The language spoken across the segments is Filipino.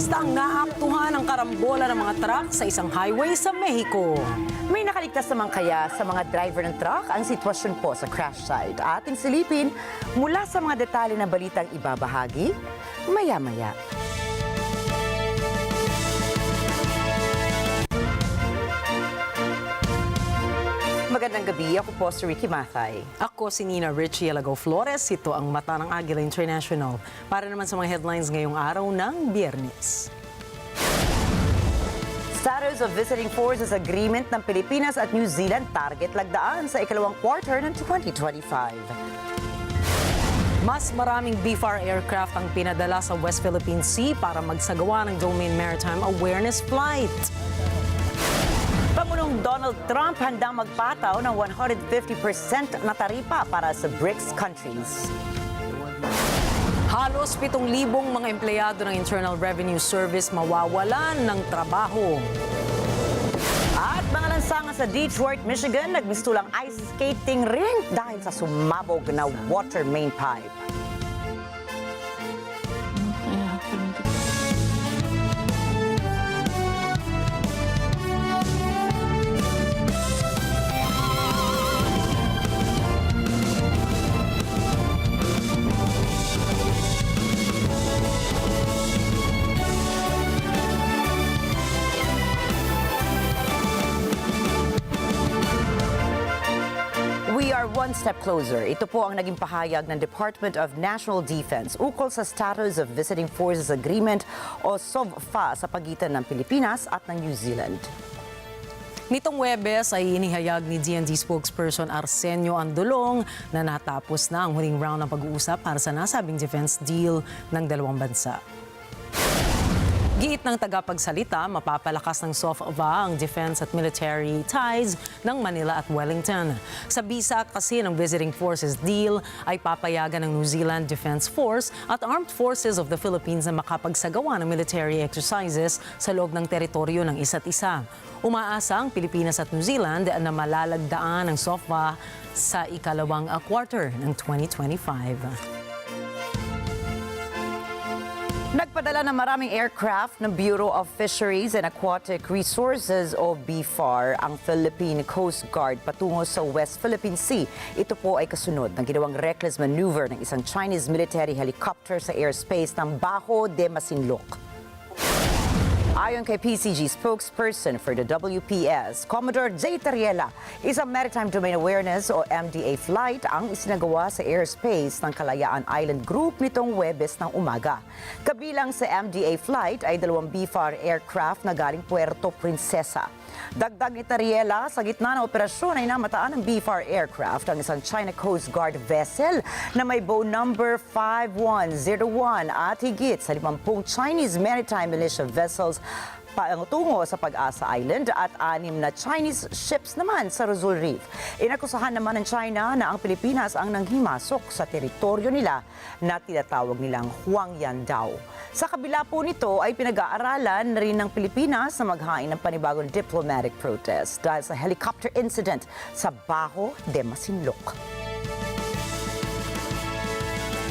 Motorista ang naaktuhan ng karambola ng mga truck sa isang highway sa Mexico. May nakaligtas naman kaya sa mga driver ng truck ang sitwasyon po sa crash site. Ating silipin mula sa mga detalye ng balitang ibabahagi maya-maya. Magandang gabi, ako po si Ricky Mathay. Ako si Nina Richie Alago Flores. Ito ang mata ng Agila International. Para naman sa mga headlines ngayong araw ng Biyernes. Status of Visiting Forces Agreement ng Pilipinas at New Zealand target lagdaan sa ikalawang quarter ng 2025. Mas maraming BFAR aircraft ang pinadala sa West Philippine Sea para magsagawa ng Domain Maritime Awareness Flight. Pangulong Donald Trump handang magpataw ng 150% na taripa para sa BRICS countries. Halos 7,000 mga empleyado ng Internal Revenue Service mawawalan ng trabaho. At mga lansangan sa Detroit, Michigan, nagmistulang ice skating rink dahil sa sumabog na water main pipe. We are one step closer. Ito po ang naging pahayag ng Department of National Defense ukol sa Status of Visiting Forces Agreement o SOVFA sa pagitan ng Pilipinas at ng New Zealand. Nitong Huwebes ay inihayag ni DND spokesperson Arsenio Andolong na natapos na ang huling round ng pag-uusap para sa nasabing defense deal ng dalawang bansa. Giit ng tagapagsalita, mapapalakas ng SOVFA ang defense at military ties ng Manila at Wellington. Sa bisa kasi ng Visiting Forces deal ay papayagan ng New Zealand Defense Force at Armed Forces of the Philippines na makapagsagawa ng military exercises sa loob ng teritoryo ng isa't isa. Umaasa ang Pilipinas at New Zealand na malalagdaan ng SOVFA sa ikalawang quarter ng 2025. Nagpadala ng maraming aircraft ng Bureau of Fisheries and Aquatic Resources o BFAR ang Philippine Coast Guard patungo sa West Philippine Sea. Ito po ay kasunod ng ginawang reckless maneuver ng isang Chinese military helicopter sa airspace ng Bajo de Masinloc. Ayon kay PCG spokesperson for the WPS, Commodore J. Tariela, isang Maritime Domain Awareness o MDA flight ang isinagawa sa airspace ng Kalayaan Island Group nitong Huwebes ng umaga. Kabilang sa MDA flight ay 2 BFAR aircraft na galing Puerto Princesa. Dagdag ni Tariela, sa gitna ng operasyon ay namataan ng BFAR aircraft ang isang China Coast Guard vessel na may bow number 5101 at higit sa 50 Chinese maritime militia vessels patungo sa Pag-asa Island at 6 na Chinese ships naman sa Rizal Reef. Inakusahan naman ng China na ang Pilipinas ang nanghimasok sa teritoryo nila na tinatawag nilang Huangyan Dao. Sa kabila po nito ay pinag-aaralan na rin ng Pilipinas na maghain ng panibagong diplomatic protest dahil sa helicopter incident sa Bajo de Masinloc.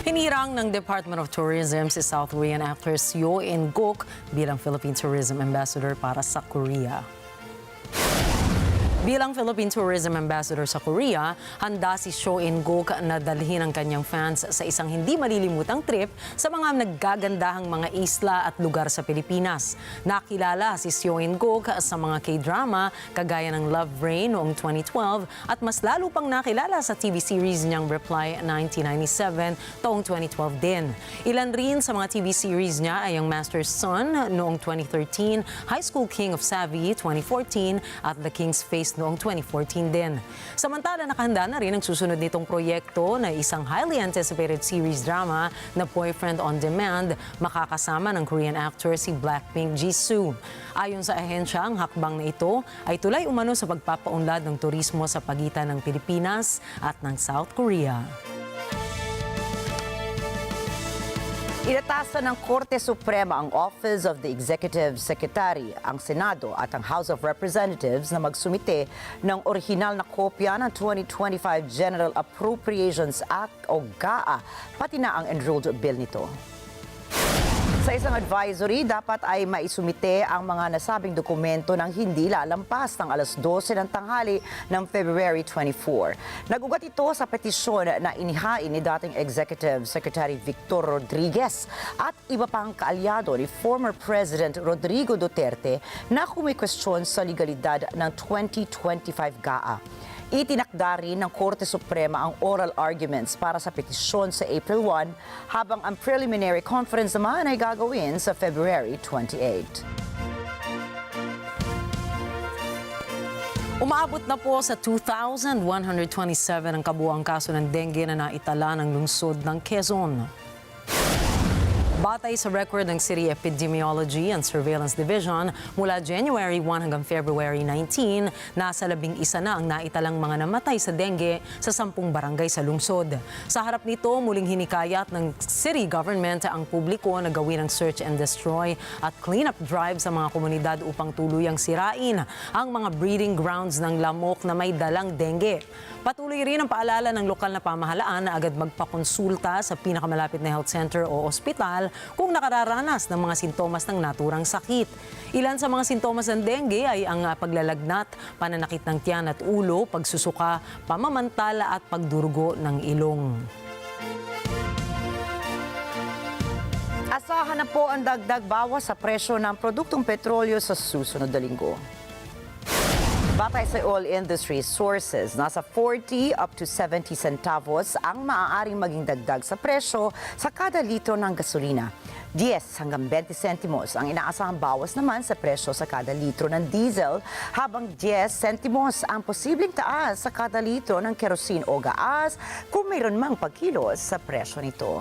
Hinirang ng Department of Tourism si South Korean actor Seo In-guk bilang Philippine Tourism Ambassador para sa Korea. Bilang Philippine Tourism Ambassador sa Korea, handa si Seo In-guk na dalhin ang kanyang fans sa isang hindi malilimutang trip sa mga naggagandahang mga isla at lugar sa Pilipinas. Nakilala si Seo In-guk sa mga K-drama kagaya ng Love Rain noong 2012 at mas lalo pang nakilala sa TV series niyang Reply 1997 taong 2012 din. Ilan rin sa mga TV series niya ay ang Master's Son noong 2013, High School King of Savvy 2014 at The King's Face noong 2014 din. Samantala, nakahanda na rin ang susunod nitong proyekto na isang highly anticipated series drama na Boyfriend on Demand, makakasama ng Korean actor si Blackpink Jisoo. Ayon sa ahensya, ang hakbang na ito ay tulay umano sa pagpapaunlad ng turismo sa pagitan ng Pilipinas at ng South Korea. Inatasan ng Korte Suprema ang Office of the Executive Secretary, ang Senado at ang House of Representatives na magsumite ng orihinal na kopya ng 2025 General Appropriations Act o GAA, pati na ang enrolled bill nito. Sa isang advisory, dapat ay maisumite ang mga nasabing dokumento ng hindi lalampas ng alas 12 ng tanghali ng February 24. Nagugat ito sa petisyon na inihain ni dating Executive Secretary Victor Rodriguez at iba pang kaalyado ni former President Rodrigo Duterte na kumikwestiyon sa legalidad ng 2025 GAA. Itinakda rin ng Korte Suprema ang oral arguments para sa petisyon sa April 1, habang ang preliminary conference naman ay gagawin sa February 28. Umaabot na po sa 2,127 ang kabuuang kaso ng dengue na naitala ng lungsod ng Quezon. Batay sa record ng City Epidemiology and Surveillance Division, mula January 1 hanggang February 19, nasa 11 na ang naitalang mga namatay sa dengue sa 10 barangay sa lungsod. Sa harap nito, muling hinikayat ng city government ang publiko na gawin ang search and destroy at cleanup drive sa mga komunidad upang tuluyang sirain ang mga breeding grounds ng lamok na may dalang dengue. Patuloy rin ang paalala ng lokal na pamahalaan na agad magpakonsulta sa pinakamalapit na health center o ospital kung nakararanas ng mga sintomas ng naturang sakit. Ilan sa mga sintomas ng dengue ay ang paglalagnat, pananakit ng tiyan at ulo, pagsusuka, pamamantala at pagdurugo ng ilong. Asahan na po ang dagdag bawas sa presyo ng produktong petrolyo sa susunod na linggo. Batay sa oil industry sources, nasa 40 up to 70 centavos ang maaaring maging dagdag sa presyo sa kada litro ng gasolina. 10 hanggang 20 centimos ang inaasahang bawas naman sa presyo sa kada litro ng diesel, habang 10 centimos ang posibleng taas sa kada litro ng kerosene o gaas kung mayroon mang pagkilos sa presyo nito.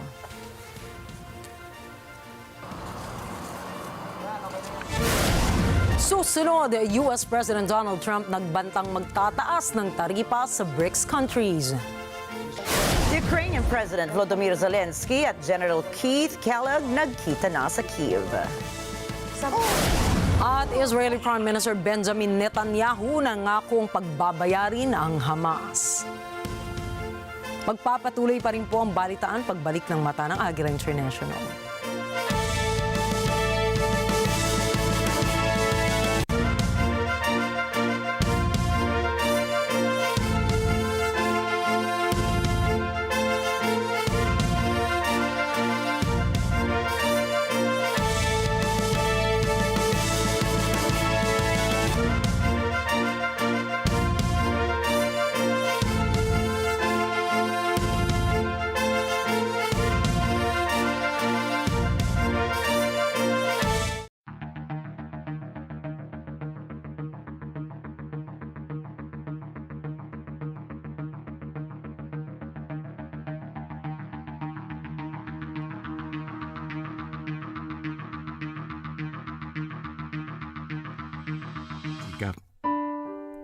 Susunod, US President Donald Trump nagbantang magtataas ng taripa sa BRICS countries. Ukrainian President Volodymyr Zelensky at General Keith Kellogg nagkita na sa Kyiv. At Israeli Prime Minister Benjamin Netanyahu nangakong pagbabayarin ang Hamas. Magpapatuloy pa rin po ang balitaan pagbalik ng mata ng Agila International.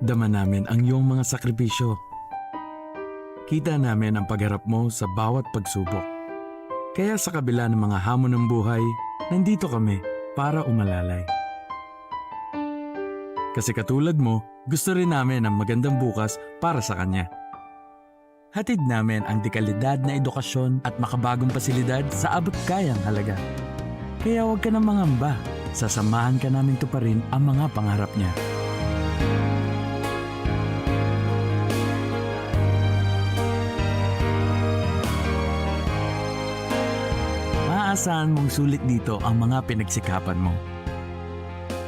Dama namin ang iyong mga sakripisyo. Kita namin ang pagharap mo sa bawat pagsubok. Kaya sa kabila ng mga hamon ng buhay, nandito kami para umalalay. Kasi katulad mo, gusto rin namin ang magandang bukas para sa kanya. Hatid namin ang dekalidad na edukasyon at makabagong pasilidad sa abot kayang halaga. Kaya huwag ka na mangamba, sasamahan ka namin tuparin ang mga pangarap niya. Maaasahan mong sulit dito ang mga pinagsikapan mo.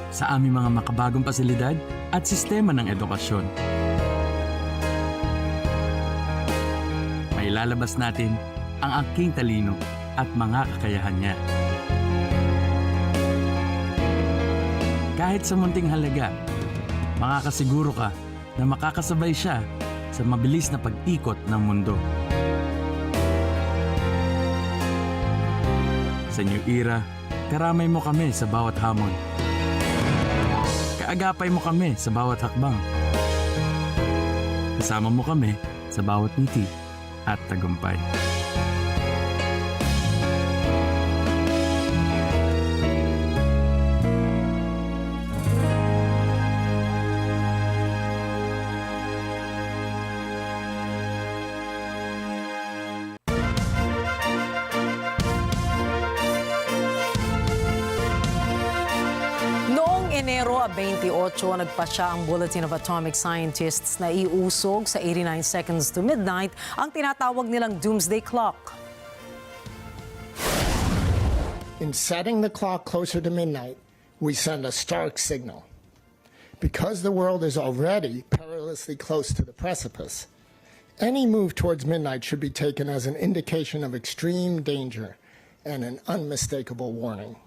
Sa aming mga makabagong pasilidad at sistema ng edukasyon. Mailalabas natin ang aking talino at mga kakayahan niya. Kahit sa munting halaga, makakasiguro ka na makakasabay siya sa mabilis na pag-ikot ng mundo. Sa new era, karamay mo kami sa bawat hamon. Kaagapay mo kami sa bawat hakbang. Kasama mo kami sa bawat ngiti at tagumpay. 28, nagpasya ang Bulletin of Atomic Scientists na iusog sa 89 seconds to midnight ang tinatawag nilang doomsday clock. In setting the clock closer to midnight, we send a stark signal. Because the world is already perilously close to the precipice, any move towards midnight should be taken as an indication of extreme danger and an unmistakable warning.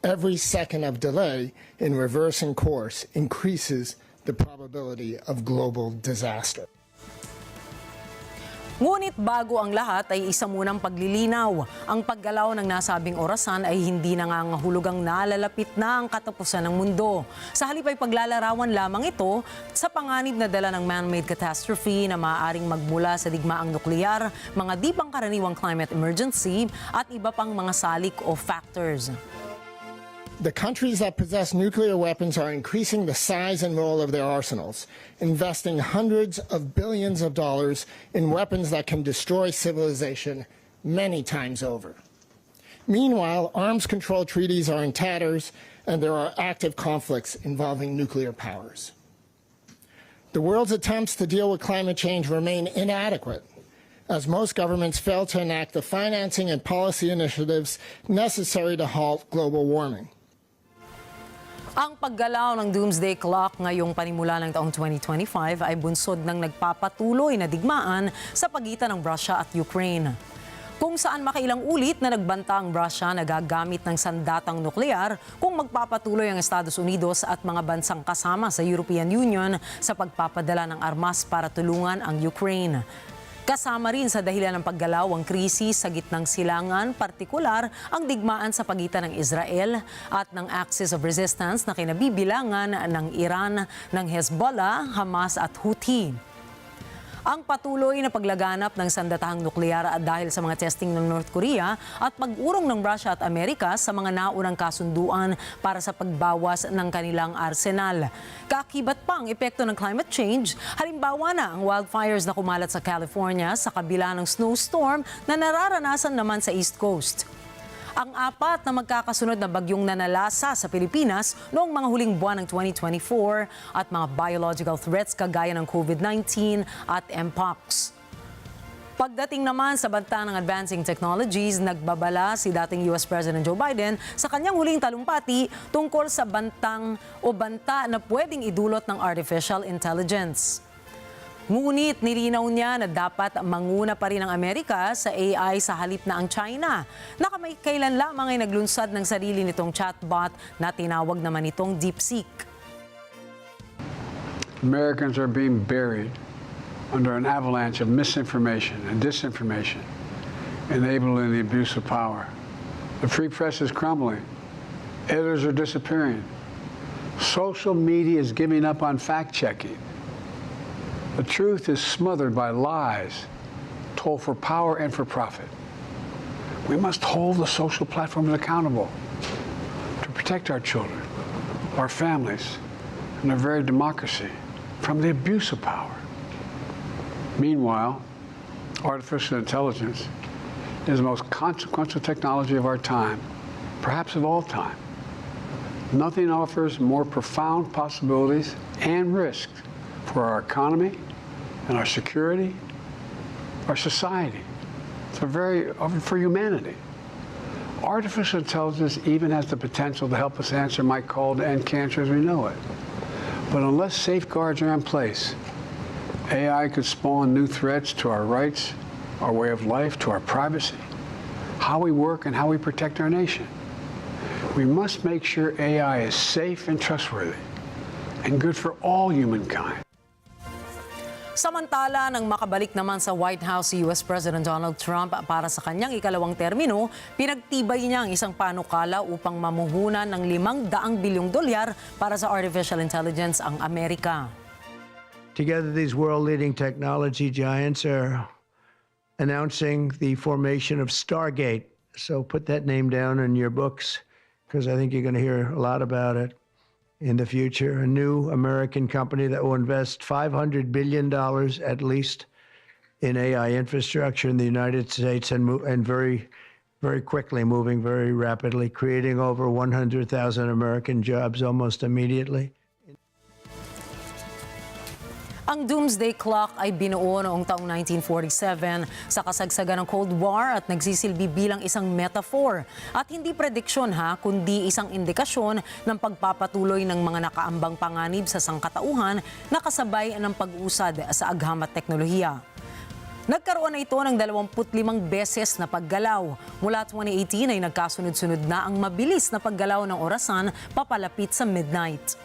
Every second of delay in reversing course increases the probability of global disaster. Ngunit bago ang lahat ay isa munang paglilinaw. Ang paggalaw ng nasabing orasan ay hindi nangangahulugang nalalapit na ang katapusan ng mundo. Sa halip ay paglalarawan lamang ito sa panganib na dala ng man-made catastrophe na maaaring magmula sa digmaang nuklear, mga di pangkaraniwang climate emergency at iba pang mga salik o factors. The countries that possess nuclear weapons are increasing the size and role of their arsenals, investing hundreds of billions of dollars in weapons that can destroy civilization many times over. Meanwhile, arms control treaties are in tatters, and there are active conflicts involving nuclear powers. The world's attempts to deal with climate change remain inadequate, as most governments fail to enact the financing and policy initiatives necessary to halt global warming. Ang paggalaw ng doomsday clock ngayong panimula ng taong 2025 ay bunsod ng nagpapatuloy na digmaan sa pagitan ng Russia at Ukraine. Kung saan makailang ulit na nagbanta ang Russia na gagamit ng sandatang nuklear kung magpapatuloy ang Estados Unidos at mga bansang kasama sa European Union sa pagpapadala ng armas para tulungan ang Ukraine. Kasama rin sa dahilan ng paggalaw ang krisis sa gitnang silangan, partikular ang digmaan sa pagitan ng Israel at ng Axis of Resistance na kinabibilangan ng Iran, ng Hezbollah, Hamas at Houthi. Ang patuloy na paglaganap ng sandatahang nuklear at dahil sa mga testing ng North Korea at pag-urong ng Russia at Amerika sa mga naunang kasunduan para sa pagbawas ng kanilang arsenal. Kaakibat pa ang epekto ng climate change, halimbawa na ang wildfires na kumalat sa California sa kabila ng snowstorm na nararanasan naman sa East Coast. Ang apat na magkakasunod na bagyong nanalasa sa Pilipinas noong mga huling buwan ng 2024 at mga biological threats kagaya ng COVID-19 at Mpox. Pagdating naman sa banta ng advancing technologies, nagbabala si dating US President Joe Biden sa kanyang huling talumpati tungkol sa banta na pwedeng idulot ng artificial intelligence. Ngunit nilinaw niya na dapat manguna pa rin ang Amerika sa AI sa halip na ang China. Kailan lamang ay naglunsad ng sarili nitong chatbot na tinawag naman itong DeepSeek. Americans are being buried under an avalanche of misinformation and disinformation, enabling the abuse of power. The free press is crumbling. Editors are disappearing. Social media is giving up on fact-checking. The truth is smothered by lies told for power and for profit. We must hold the social platforms accountable to protect our children, our families, and our very democracy from the abuse of power. Meanwhile, artificial intelligence is the most consequential technology of our time, perhaps of all time. Nothing offers more profound possibilities and risks for our economy and our security, our society, for humanity. Artificial intelligence even has the potential to help us answer my call to end cancer as we know it. But unless safeguards are in place, AI could spawn new threats to our rights, our way of life, to our privacy, how we work and how we protect our nation. We must make sure AI is safe and trustworthy and good for all humankind. Samantala, nang makabalik naman sa White House si US President Donald Trump para sa kanyang ikalawang termino, pinagtibay niya ang isang panukala upang mamuhunan ng $500 bilyong para sa artificial intelligence ang Amerika. Together, these world-leading technology giants are announcing the formation of Stargate. So put that name down in your books, because I think you're going to hear a lot about it in the future. A new American company that will invest $500 billion at least in AI infrastructure in the United States and very, very quickly, moving very rapidly, creating over 100,000 American jobs almost immediately. Ang Doomsday Clock ay binuo noong taong 1947 sa kasagsagan ng Cold War at nagsisilbi bilang isang metaphor. At hindi prediksyon kundi isang indikasyon ng pagpapatuloy ng mga nakaambang panganib sa sangkatauhan na kasabay ng pag-usad sa agham at teknolohiya. Nagkaroon na ito ng 25 beses na paggalaw. Mula 2018 ay nagkasunod-sunod na ang mabilis na paggalaw ng orasan papalapit sa midnight.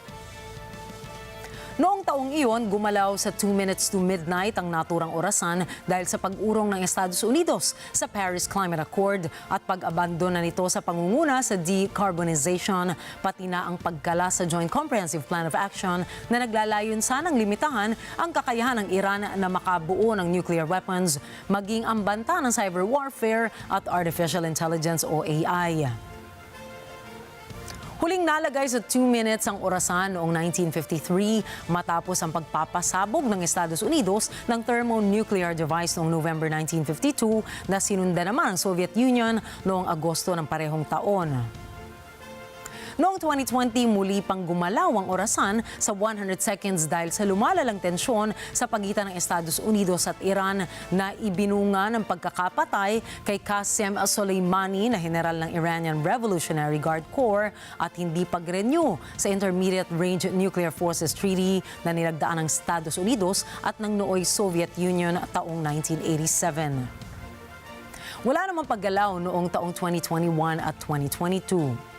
Noong taong iyon, gumalaw sa 2 minutes to midnight ang naturang orasan dahil sa pag-urong ng Estados Unidos sa Paris Climate Accord at pag-abandona nito sa pangunguna sa decarbonization, pati na ang pagkala sa Joint Comprehensive Plan of Action na naglalayon sanang limitahan ang kakayahan ng Iran na makabuo ng nuclear weapons, maging ang banta ng cyber warfare at artificial intelligence o AI. Huling nalagay sa 2 minutes ang orasan noong 1953 matapos ang pagpapasabog ng Estados Unidos ng thermonuclear device noong November 1952 na sinundan naman ng Soviet Union noong Agosto ng parehong taon. Noong 2020, muli pang gumalaw ang orasan sa 100 seconds dahil sa lumalalang tensyon sa pagitan ng Estados Unidos at Iran na ibinunga ng pagkakapatay kay Qasem Soleimani na general ng Iranian Revolutionary Guard Corps at hindi pag-renew sa Intermediate Range Nuclear Forces Treaty na nilagdaan ng Estados Unidos at ng nooy Soviet Union taong 1987. Wala namang paggalaw noong taong 2021 at 2022.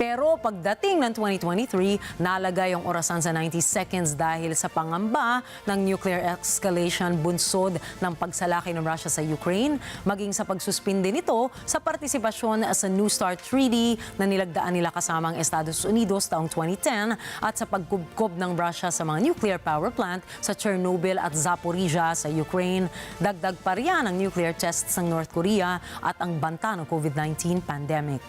Pero pagdating ng 2023, nalagay ang orasan sa 90 seconds dahil sa pangamba ng nuclear escalation bunsod ng pagsalaki ng Russia sa Ukraine, maging sa pagsuspinde nito sa partisipasyon sa New START Treaty na nilagdaan nila kasama ang Estados Unidos taong 2010 at sa pagkubkob ng Russia sa mga nuclear power plant sa Chernobyl at Zaporizhia sa Ukraine. Dagdag pa riyan ang nuclear tests ng North Korea at ang banta ng COVID-19 pandemic.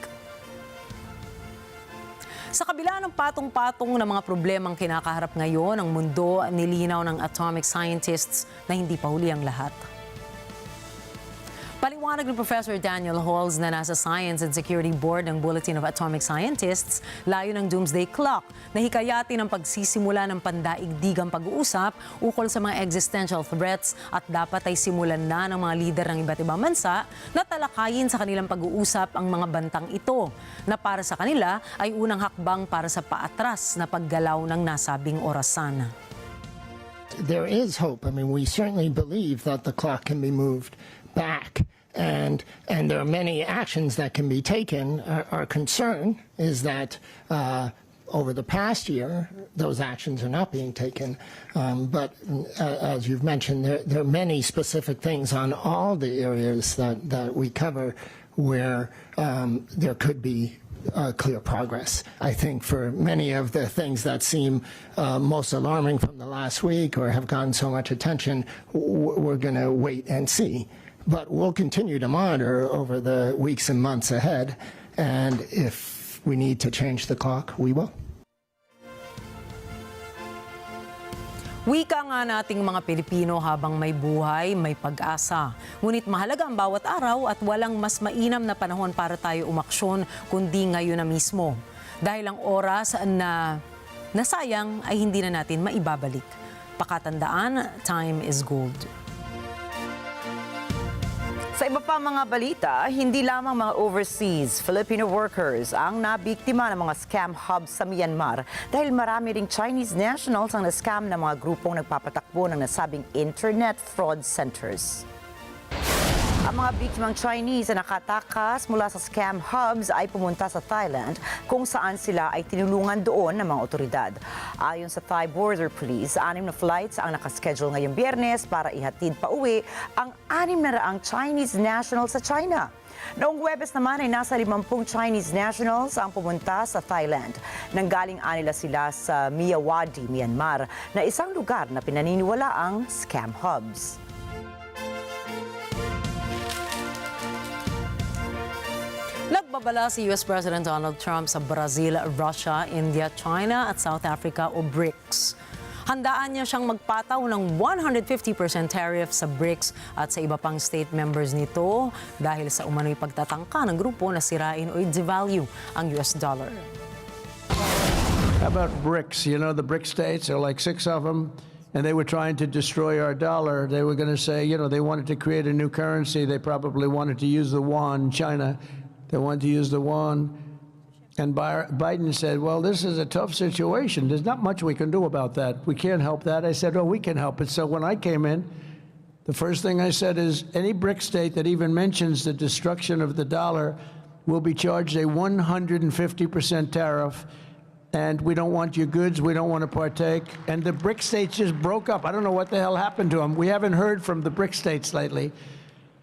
Sa kabila ng patong-patong na mga problemang kinakaharap ngayon, ang mundo nilinaw ng atomic scientists na hindi pa huli ang lahat. Paliwanag ni Professor Daniel Halls na nasa Science and Security Board ng Bulletin of Atomic Scientists, layo ng Doomsday Clock na hikayatin ang pagsisimula ng pandaigdigang pag-uusap ukol sa mga existential threats at dapat ay simulan na ng mga lider ng iba't ibang bansa na talakayin sa kanilang pag-uusap ang mga bantang ito na para sa kanila ay unang hakbang para sa paatras na paggalaw ng nasabing orasan. There is hope. I mean, we certainly believe that the clock can be moved back, and there are many actions that can be taken. Our concern is that over the past year, those actions are not being taken. But as you've mentioned, there are many specific things on all the areas that we cover where there could be clear progress. I think for many of the things that seem most alarming from the last week or have gotten so much attention, we're going to wait and see. But we'll continue to monitor over the weeks and months ahead, and if we need to change the clock, we will. Wika nga nating mga Pilipino, habang may buhay, may pag-asa. Ngunit mahalaga ang bawat araw at walang mas mainam na panahon para tayo umaksyon kundi ngayon na mismo. Dahil ang oras na nasayang ay hindi na natin maibabalik. Pakatandaan, time is gold. Sa iba pa mga balita, hindi lamang mga overseas Filipino workers ang nabiktima ng mga scam hubs sa Myanmar dahil marami ring Chinese nationals ang na-scam ng mga grupong nagpapatakbo ng nasabing internet fraud centers. Ang mga biktimang Chinese na nakatakas mula sa scam hubs ay pumunta sa Thailand kung saan sila ay tinulungan doon ng mga otoridad. Ayon sa Thai Border Police, 6 na flights ang nakaschedule ngayong Biyernes para ihatid pa uwi ang 600 Chinese nationals sa China. Noong Huwebes naman ay nasa 50 Chinese nationals ang pumunta sa Thailand. Nanggaling anila sila sa Miyawadi, Myanmar, na isang lugar na pinaniniwala ang scam hubs. Nagbabala si US President Donald Trump sa Brazil, Russia, India, China at South Africa o BRICS. Handaan niya siyang magpataw ng 150% tariff sa BRICS at sa iba pang state members nito dahil sa umano'y pagtatangka ng grupo na sirain o i-devalue ang US dollar. How about BRICS? You know, the BRIC states, there are like 6 of them, and they were trying to destroy our dollar. They were going to say, you know, they wanted to create a new currency. They probably wanted to use the yuan, China. They wanted to use the yuan. And Biden said, well, this is a tough situation. There's not much we can do about that. We can't help that. I said, oh, we can help it. So when I came in, the first thing I said is any BRIC state that even mentions the destruction of the dollar will be charged a 150% tariff. And we don't want your goods. We don't want to partake. And the BRIC states just broke up. I don't know what the hell happened to them. We haven't heard from the BRIC states lately.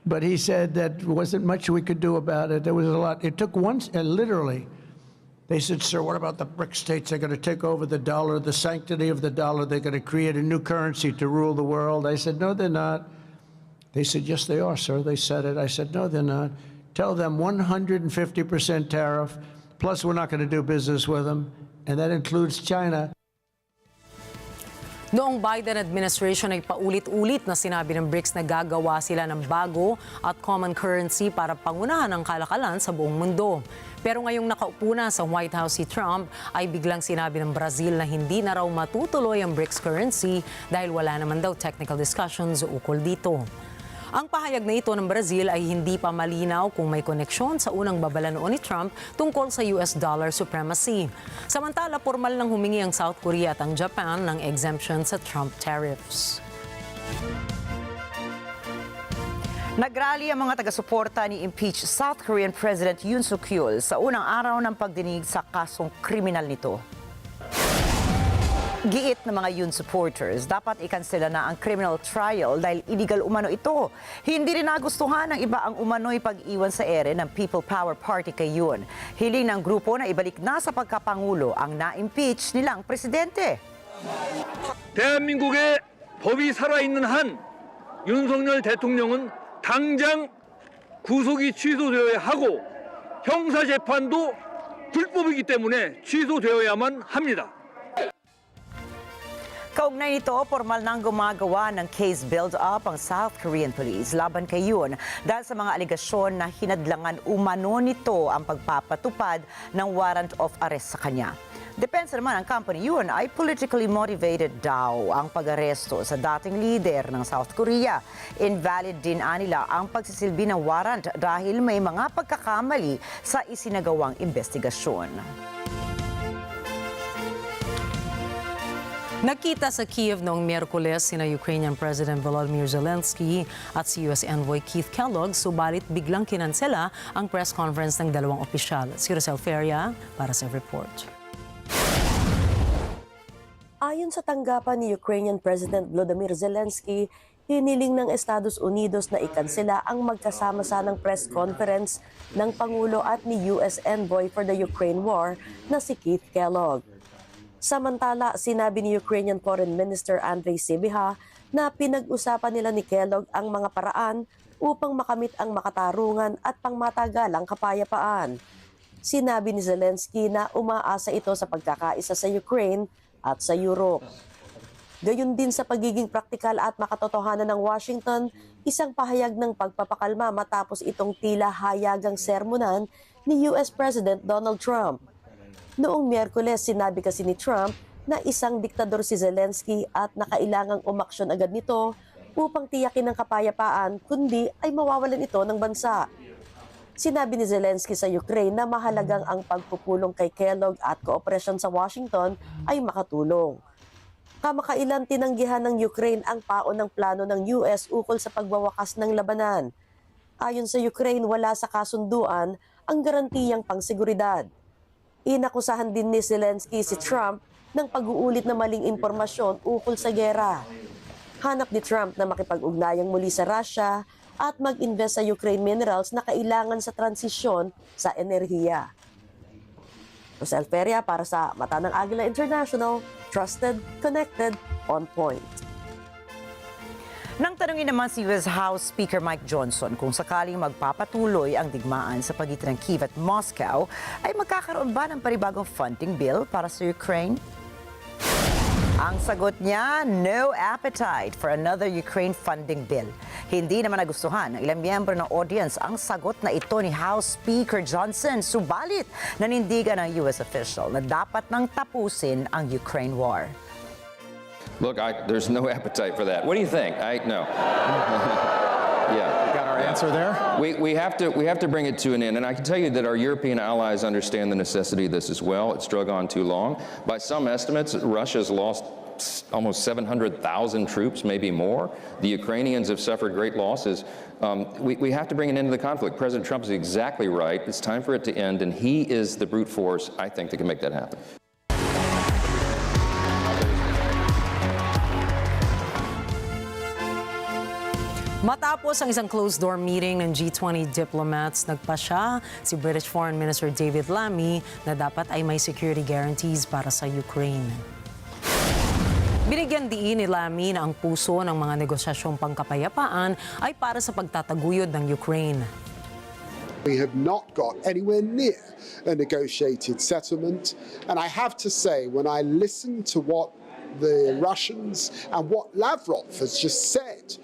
But he said that wasn't much we could do about it. There was a lot. It took once, literally. They said, sir, what about the BRIC states? They're going to take over the dollar, the sanctity of the dollar. They're going to create a new currency to rule the world. I said, no, they're not. They said, yes, they are, sir. They said it. I said, no, they're not. Tell them 150% tariff, plus we're not going to do business with them. And that includes China. Noong Biden administration ay paulit-ulit na sinabi ng BRICS na gagawa sila ng bago at common currency para pangunahan ang kalakalan sa buong mundo. Pero ngayong nakaupo na sa White House si Trump ay biglang sinabi ng Brazil na hindi na raw matutuloy ang BRICS currency dahil wala naman daw technical discussions ukol dito. Ang pahayag na ito ng Brazil ay hindi pa malinaw kung may koneksyon sa unang babala noon ni Trump tungkol sa US dollar supremacy. Samantala, formal nang humingi ang South Korea at ang Japan ng exemption sa Trump tariffs. Nagrally ang mga taga-suporta ni impeached South Korean President Yoon Suk-yeol sa unang araw ng pagdinig sa kasong kriminal nito. Giit ng mga Yoon supporters, dapat ikansela na ang criminal trial dahil illegal umano ito. Hindi rin nagustuhan ng iba ang umano'y pag-iwan sa ere ng People Power Party kay Yoon. Hiling ng grupo na ibalik na sa pagkapangulo ang na-impeach nilang presidente. 대한민국의 법이 살아있는 한 윤석열 대통령은 당장 구속이 취소되어야 하고 형사재판도 불법이기 때문에 취소되어야만 합니다. Kaugnay nito, formal nang gumagawa ng case build-up ang South Korean police laban kay Yoon dahil sa mga aligasyon na hinadlangan umano nito ang pagpapatupad ng warrant of arrest sa kanya. Depensa naman ang company Yoon ay politically motivated daw ang pag-aresto sa dating leader ng South Korea. Invalid din anila ang pagsisilbi ng warrant dahil may mga pagkakamali sa isinagawang investigasyon. Nagkita sa Kiev noong Miyerkules sina Ukrainian President Volodymyr Zelensky at si US Envoy Keith Kellogg, subalit biglang kinansela ang press conference ng dalawang opisyal. Si Rosel Feria para sa report. Ayon sa tanggapan ni Ukrainian President Volodymyr Zelensky, hiniling ng Estados Unidos na ikansela ang magkasama-sanang press conference ng Pangulo at ni US Envoy for the Ukraine War na si Keith Kellogg. Samantala, sinabi ni Ukrainian Foreign Minister Andrei Sybiha na pinag-usapan nila ni Kellogg ang mga paraan upang makamit ang makatarungan at pangmatagalang kapayapaan. Sinabi ni Zelensky na umaasa ito sa pagkakaisa sa Ukraine at sa Europe. Gayon din sa pagiging praktikal at makatotohanan ng Washington, isang pahayag ng pagpapakalma matapos itong tila hayagang sermonan ni US President Donald Trump. Noong Miyerkules, sinabi kasi ni Trump na isang diktador si Zelensky at nakailangang umaksyon agad nito upang tiyakin ang kapayapaan, kundi ay mawawalan ito ng bansa. Sinabi ni Zelensky sa Ukraine na mahalagang ang pagpupulong kay Kellogg at kooperasyon sa Washington ay makatulong. Kamakailan tinanggihan ng Ukraine ang paon ng plano ng US ukol sa pagwawakas ng labanan. Ayon sa Ukraine, wala sa kasunduan ang garantiyang pangseguridad. Inakusahan din ni Zelensky si Trump ng pag-uulit na maling impormasyon ukol sa gera. Hanap ni Trump na makipag-ugnayang muli sa Russia at mag-invest sa Ukraine minerals na kailangan sa transisyon sa enerhiya. Rosel Feria para sa Mata ng Agila International, trusted, connected, on point. Nang tanungin naman si US House Speaker Mike Johnson kung sakaling magpapatuloy ang digmaan sa pagitan ng Kyiv at Moscow, ay magkakaroon ba ng panibagong funding bill para sa Ukraine? Ang sagot niya, no appetite for another Ukraine funding bill. Hindi naman nagustuhan ng ilang miyembro ng audience ang sagot na ito ni House Speaker Johnson. Subalit, nanindigan ng US official na dapat nang tapusin ang Ukraine war. Look, there's no appetite for that. What do you think? No. Yeah. Got our answer there? We have to bring it to an end. And I can tell you that our European allies understand the necessity of this as well. It's drug on too long. By some estimates, Russia's lost almost 700,000 troops, maybe more. The Ukrainians have suffered great losses. We have to bring an end to the conflict. President Trump is exactly right. It's time for it to end, and he is the brute force, I think, that can make that happen. Matapos ang isang closed-door meeting ng G20 diplomats, nagpasya si British Foreign Minister David Lammy na dapat ay may security guarantees para sa Ukraine. Binigyan diin ni Lammy na ang puso ng mga negosyasyong pangkapayapaan ay para sa pagtataguyod ng Ukraine. We have not got anywhere near a negotiated settlement. And I have to say, when I listen to what the Russians and what Lavrov has just said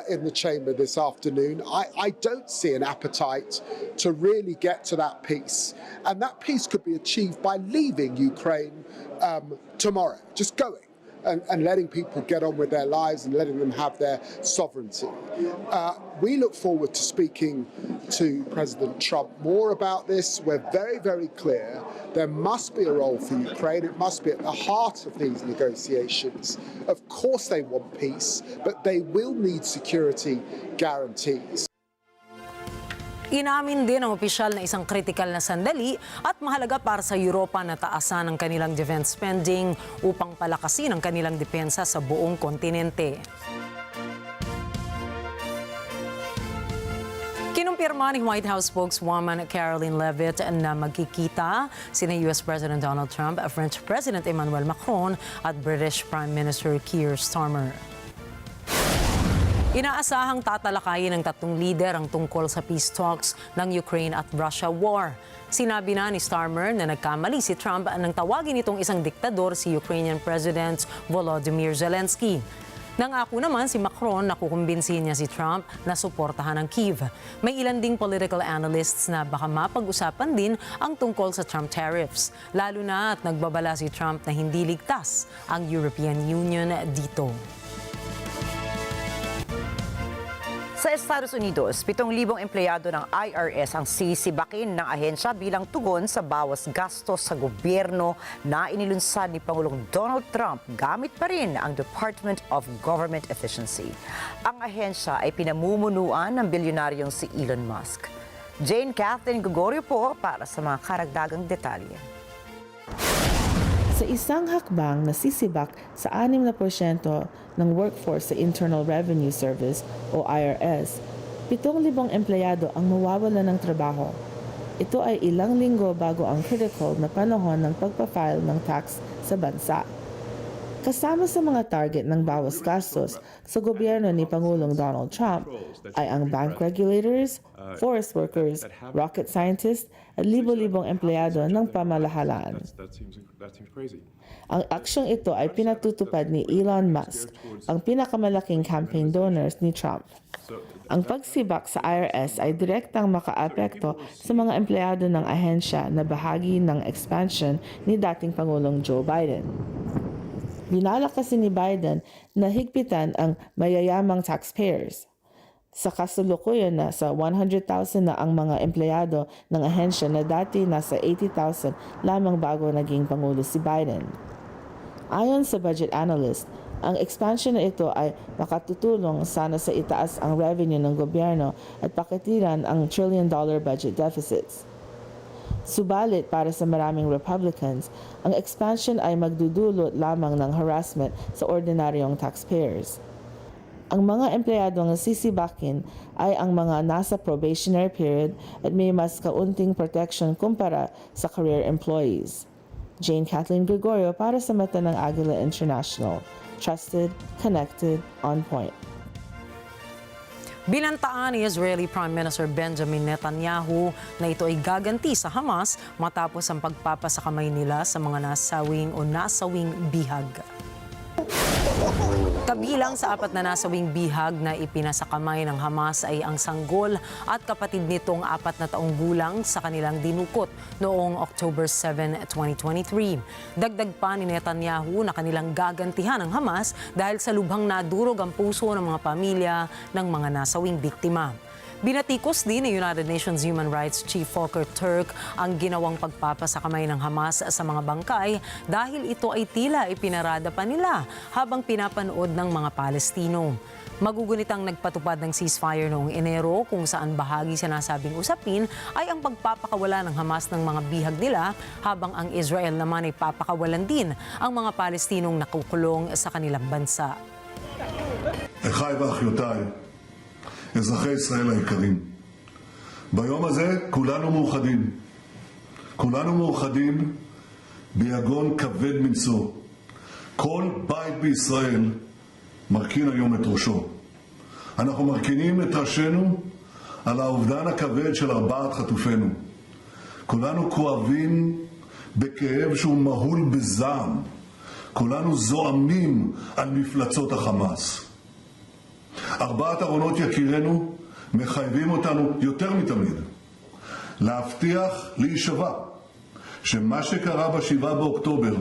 in the chamber this afternoon, I don't see an appetite to really get to that peace. And that peace could be achieved by leaving Ukraine tomorrow, just going. And letting people get on with their lives and letting them have their sovereignty. We look forward to speaking to President Trump more about this. We're very, very clear. There must be a role for Ukraine. It must be at the heart of these negotiations. Of course they want peace, but they will need security guarantees. Inamin din ng opisyal na isang kritikal na sandali at mahalaga para sa Europa na taasan ang kanilang defense spending upang palakasin ang kanilang depensa sa buong kontinente. Kinumpirma ni White House spokeswoman Caroline Leavitt na magkikita sina US President Donald Trump, French President Emmanuel Macron at British Prime Minister Keir Starmer. Inaasahang tatalakayin ng tatlong lider ang tungkol sa peace talks ng Ukraine at Russia war. Sinabi na ni Starmer na nagkamali si Trump nang tawagin itong isang diktador si Ukrainian President Volodymyr Zelensky. Nangako naman si Macron na kukumbinsihin niya si Trump na suportahan ang Kyiv. May ilan ding political analysts na baka mapag-usapan din ang tungkol sa Trump tariffs. Lalo na at nagbabala si Trump na hindi ligtas ang European Union dito. Sa Estados Unidos, 7,000 empleyado ng IRS ang sisibakin ng ahensya bilang tugon sa bawas gastos sa gobyerno na inilunsad ni Pangulong Donald Trump gamit pa rin ang Department of Government Efficiency. Ang ahensya ay pinamumunuan ng bilyonaryong si Elon Musk. Jane Kathleen Gregorio po para sa mga karagdagang detalye. Sa isang hakbang na sisibak sa 6% ng workforce sa Internal Revenue Service o IRS, 7,000 empleyado ang mawawalan ng trabaho. Ito ay ilang linggo bago ang critical na panahon ng pagpa-file ng tax sa bansa. Kasama sa mga target ng bawas gastos sa gobyerno ni Pangulong Donald Trump ay ang bank regulators, forest workers, rocket scientists at libo-libong empleyado ng pamahalaan. Ang aksyong ito ay pinatutupad ni Elon Musk, ang pinakamalaking campaign donors ni Trump. Ang pagsibak sa IRS ay direktang makaapekto sa mga empleyado ng ahensya na bahagi ng expansion ni dating Pangulong Joe Biden. Binalak kasi ni Biden na higpitan ang mayayamang taxpayers. Sa kasalukuyan na sa 100,000 na ang mga empleyado ng ahensya na dati nasa 80,000 lamang bago naging Pangulo si Biden. Ayon sa budget analyst, ang expansion na ito ay makatutulong sana sa itaas ang revenue ng gobyerno at pakitiran ang trillion-dollar budget deficits. Subalit para sa maraming Republicans, ang expansion ay magdudulot lamang ng harassment sa ordinaryong taxpayers. Ang mga empleyado ng sisibakin ay ang mga nasa probationary period at may mas kaunting protection kumpara sa career employees. Jane Kathleen Gregorio para sa mata ng Agila International. Trusted, connected, on point. Binantaan ni Israeli Prime Minister Benjamin Netanyahu na ito ay gaganti sa Hamas matapos ang pagpapasakamay nila sa mga nasawing bihag. Kabilang sa 4 na nasawing bihag na ipinasakamay ng Hamas ay ang sanggol at kapatid nitong 4 na taong gulang sa kanilang dinukot noong October 7, 2023. Dagdag pa ni Netanyahu na kanilang gagantihan ng Hamas dahil sa lubhang nadurog ang puso ng mga pamilya ng mga nasawing biktima. Binatikos din ni United Nations Human Rights Chief Volker Turk ang ginawang pagpapasakamay ng Hamas sa mga bangkay dahil ito ay tila ipinarada pa nila habang pinapanood ng mga Palestino. Magugunitang nagpatupad ng ceasefire noong Enero kung saan bahagi sa nasabing usapin ay ang pagpapakawala ng Hamas ng mga bihag nila habang ang Israel naman ay papakawalan din ang mga Palestinong nakukulong sa kanilang bansa. אחיי ואחיותיי, אזרחי ישראל היקרים, ביום הזה כולנו מאוחדים. כולנו מאוחדים ביגון כבד מנשוא. כל בית בישראל מרכין היום את ראשו. אנחנו מרכינים את ראשנו על האובדן הכבד של 4 חטופינו. כולנו כואבים בכאב שהוא מהול בזעם. כולנו זועמים על מפלצות החמאס. 4 ארונות יקירנו מחייבים אותנו יותר מתמיד להבטיח להישבע שמה שקרה ב7 באוקטובר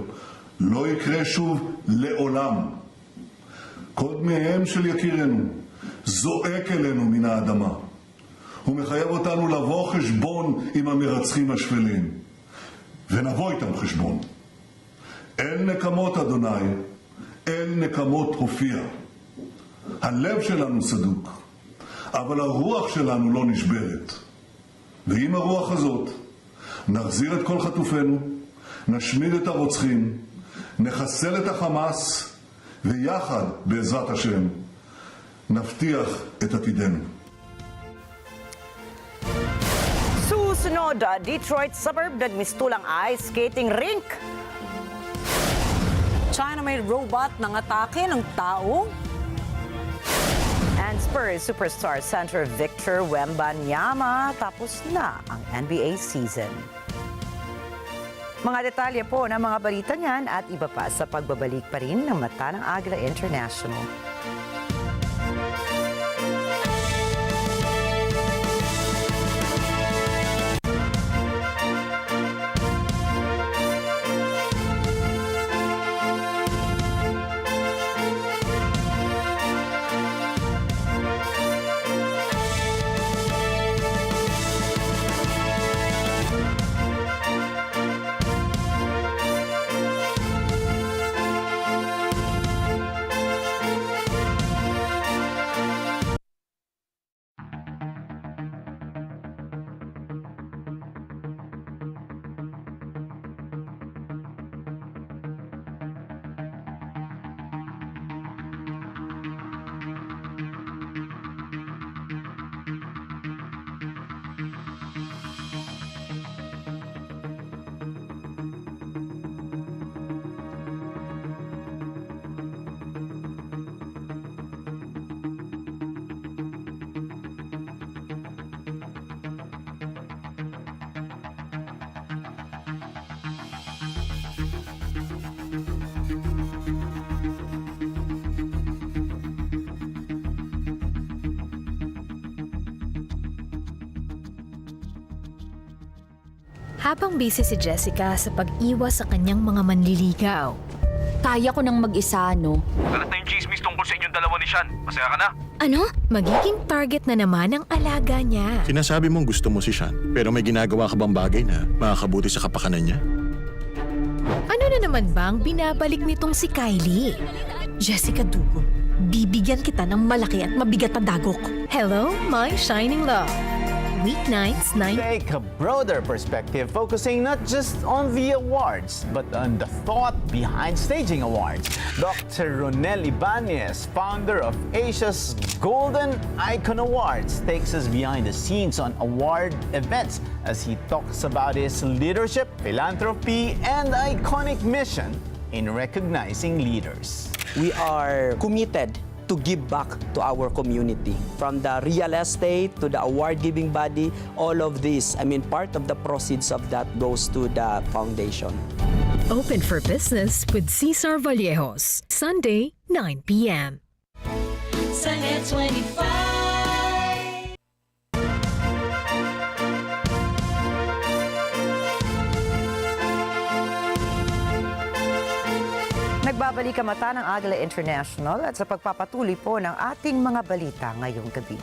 לא יקרה שוב לעולם. קודמיהם של יקירנו זועק אלינו מן האדמה. הוא מחייב אותנו לבוא חשבון עם המרצחים השפלים, ונבוא איתם חשבון. אל נקמות אדוני, אל נקמות הופיע. הלב שלנו סדוק, אבל הרוח שלנו לא נשברת. ועם הרוח הזאת נחזיר את כל חטופינו, נשמיד את הרוצחים, נחסל את החמאס, ויחד, בעזרת השם, נבטיח את עתידנו. Susunod, Detroit suburb nagmistulang ice skating rink. China-made robot ng atake ng tao. And Spurs superstar center Victor Wembanyama, tapos na ang NBA season. Mga detalye po ng mga balita niyan at iba pa sa pagbabalik pa rin ng Mata ng Agila International. Habang busy si Jessica sa pag-iwas sa kanyang mga manliligaw. Kaya ko nang mag-isa, no? Kalat na yung chismis tungkol sa inyong dalawa ni Sean. Masaya ka na? Ano? Magiging target na naman ang alaga niya. Sinasabi mong gusto mo si Sean, pero may ginagawa ka bang bagay na makakabuti sa kapakanan niya? Ano na naman bang binabalik nitong si Kylie? Jessica Dugo, bibigyan kita ng malaki at mabigat na dagok. Hello, my shining love. Weeknights, 9. Take a broader perspective, focusing not just on the awards, but on the thought behind staging awards. Dr. Ronel Ibanez, founder of Asia's Golden Icon Awards, takes us behind the scenes on award events as he talks about his leadership, philanthropy, and iconic mission in recognizing leaders. We are committed to give back to our community. From the real estate to the award-giving body, all of this, part of the proceeds of that goes to the foundation. Open for business with Cesar Vallejos, Sunday, 9 p.m. Sa NET25. Nagbabalik ang mata ng Agila International at sa pagpapatuloy po ng ating mga balita ngayong gabi.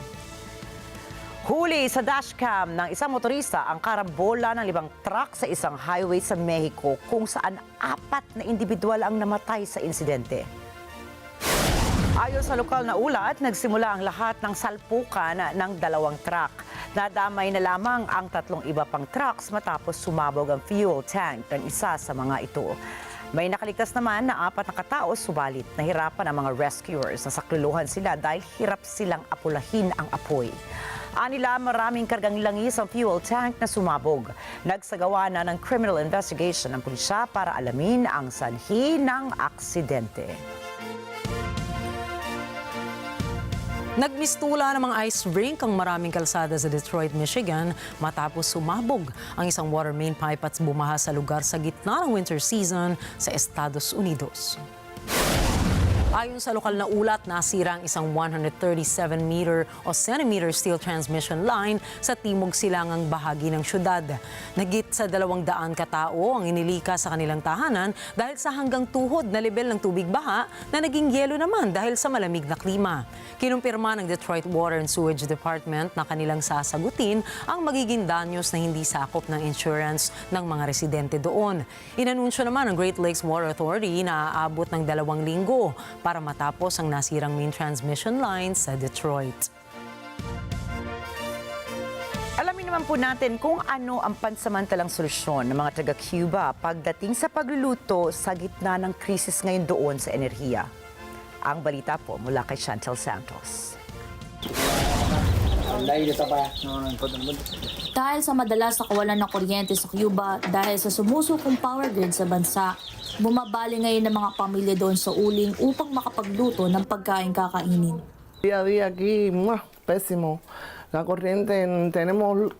Huli sa dashcam ng isang motorista ang karambola ng 5 truck sa isang highway sa Mexico kung saan 4 na individual ang namatay sa insidente. Ayon sa lokal na ulat, nagsimula ang lahat ng salpukan ng 2 truck. Nadamay na lamang ang 3 iba pang trucks matapos sumabog ang fuel tank ng isa sa mga ito. May nakaligtas naman na 4 na katao, subalit nahirapan ang mga rescuers. Nasakluluhan sila dahil hirap silang apulahin ang apoy. Anila, maraming kargang langis ang fuel tank na sumabog. Nagsagawa na ng criminal investigation ng pulisya para alamin ang sanhi ng aksidente. Nagmistula ng mga ice rink ang maraming kalsada sa Detroit, Michigan matapos sumabog ang isang water main pipe at bumaha sa lugar sa gitna ng winter season sa Estados Unidos. Ayon sa lokal na ulat, nasira ang isang 137-meter o centimeter steel transmission line sa timog silangang bahagi ng syudad. Nagit sa 200 katao ang inilika sa kanilang tahanan dahil sa hanggang tuhod na level ng tubig baha na naging yelo naman dahil sa malamig na klima. Kinumpirma ng Detroit Water and Sewage Department na kanilang sasagutin ang magiging danyos na hindi sakop ng insurance ng mga residente doon. Inanunsyo naman ng Great Lakes Water Authority na aabot ng 2 linggo para matapos ang nasirang main transmission line sa Detroit. Alamin naman po natin kung ano ang pansamantalang solusyon ng mga taga-Cuba pagdating sa pagluluto sa gitna ng krisis ngayon doon sa enerhiya. Ang balita po mula kay Chantel Santos. Dahil sa madalas na kawalan ng kuryente sa Cuba dahil sa sumusukong power grid sa bansa, bumabali ngayon ng mga pamilya doon sa uling upang makapagluto ng pagkain kakainin. Día a día aquí, pésimo. La corriente,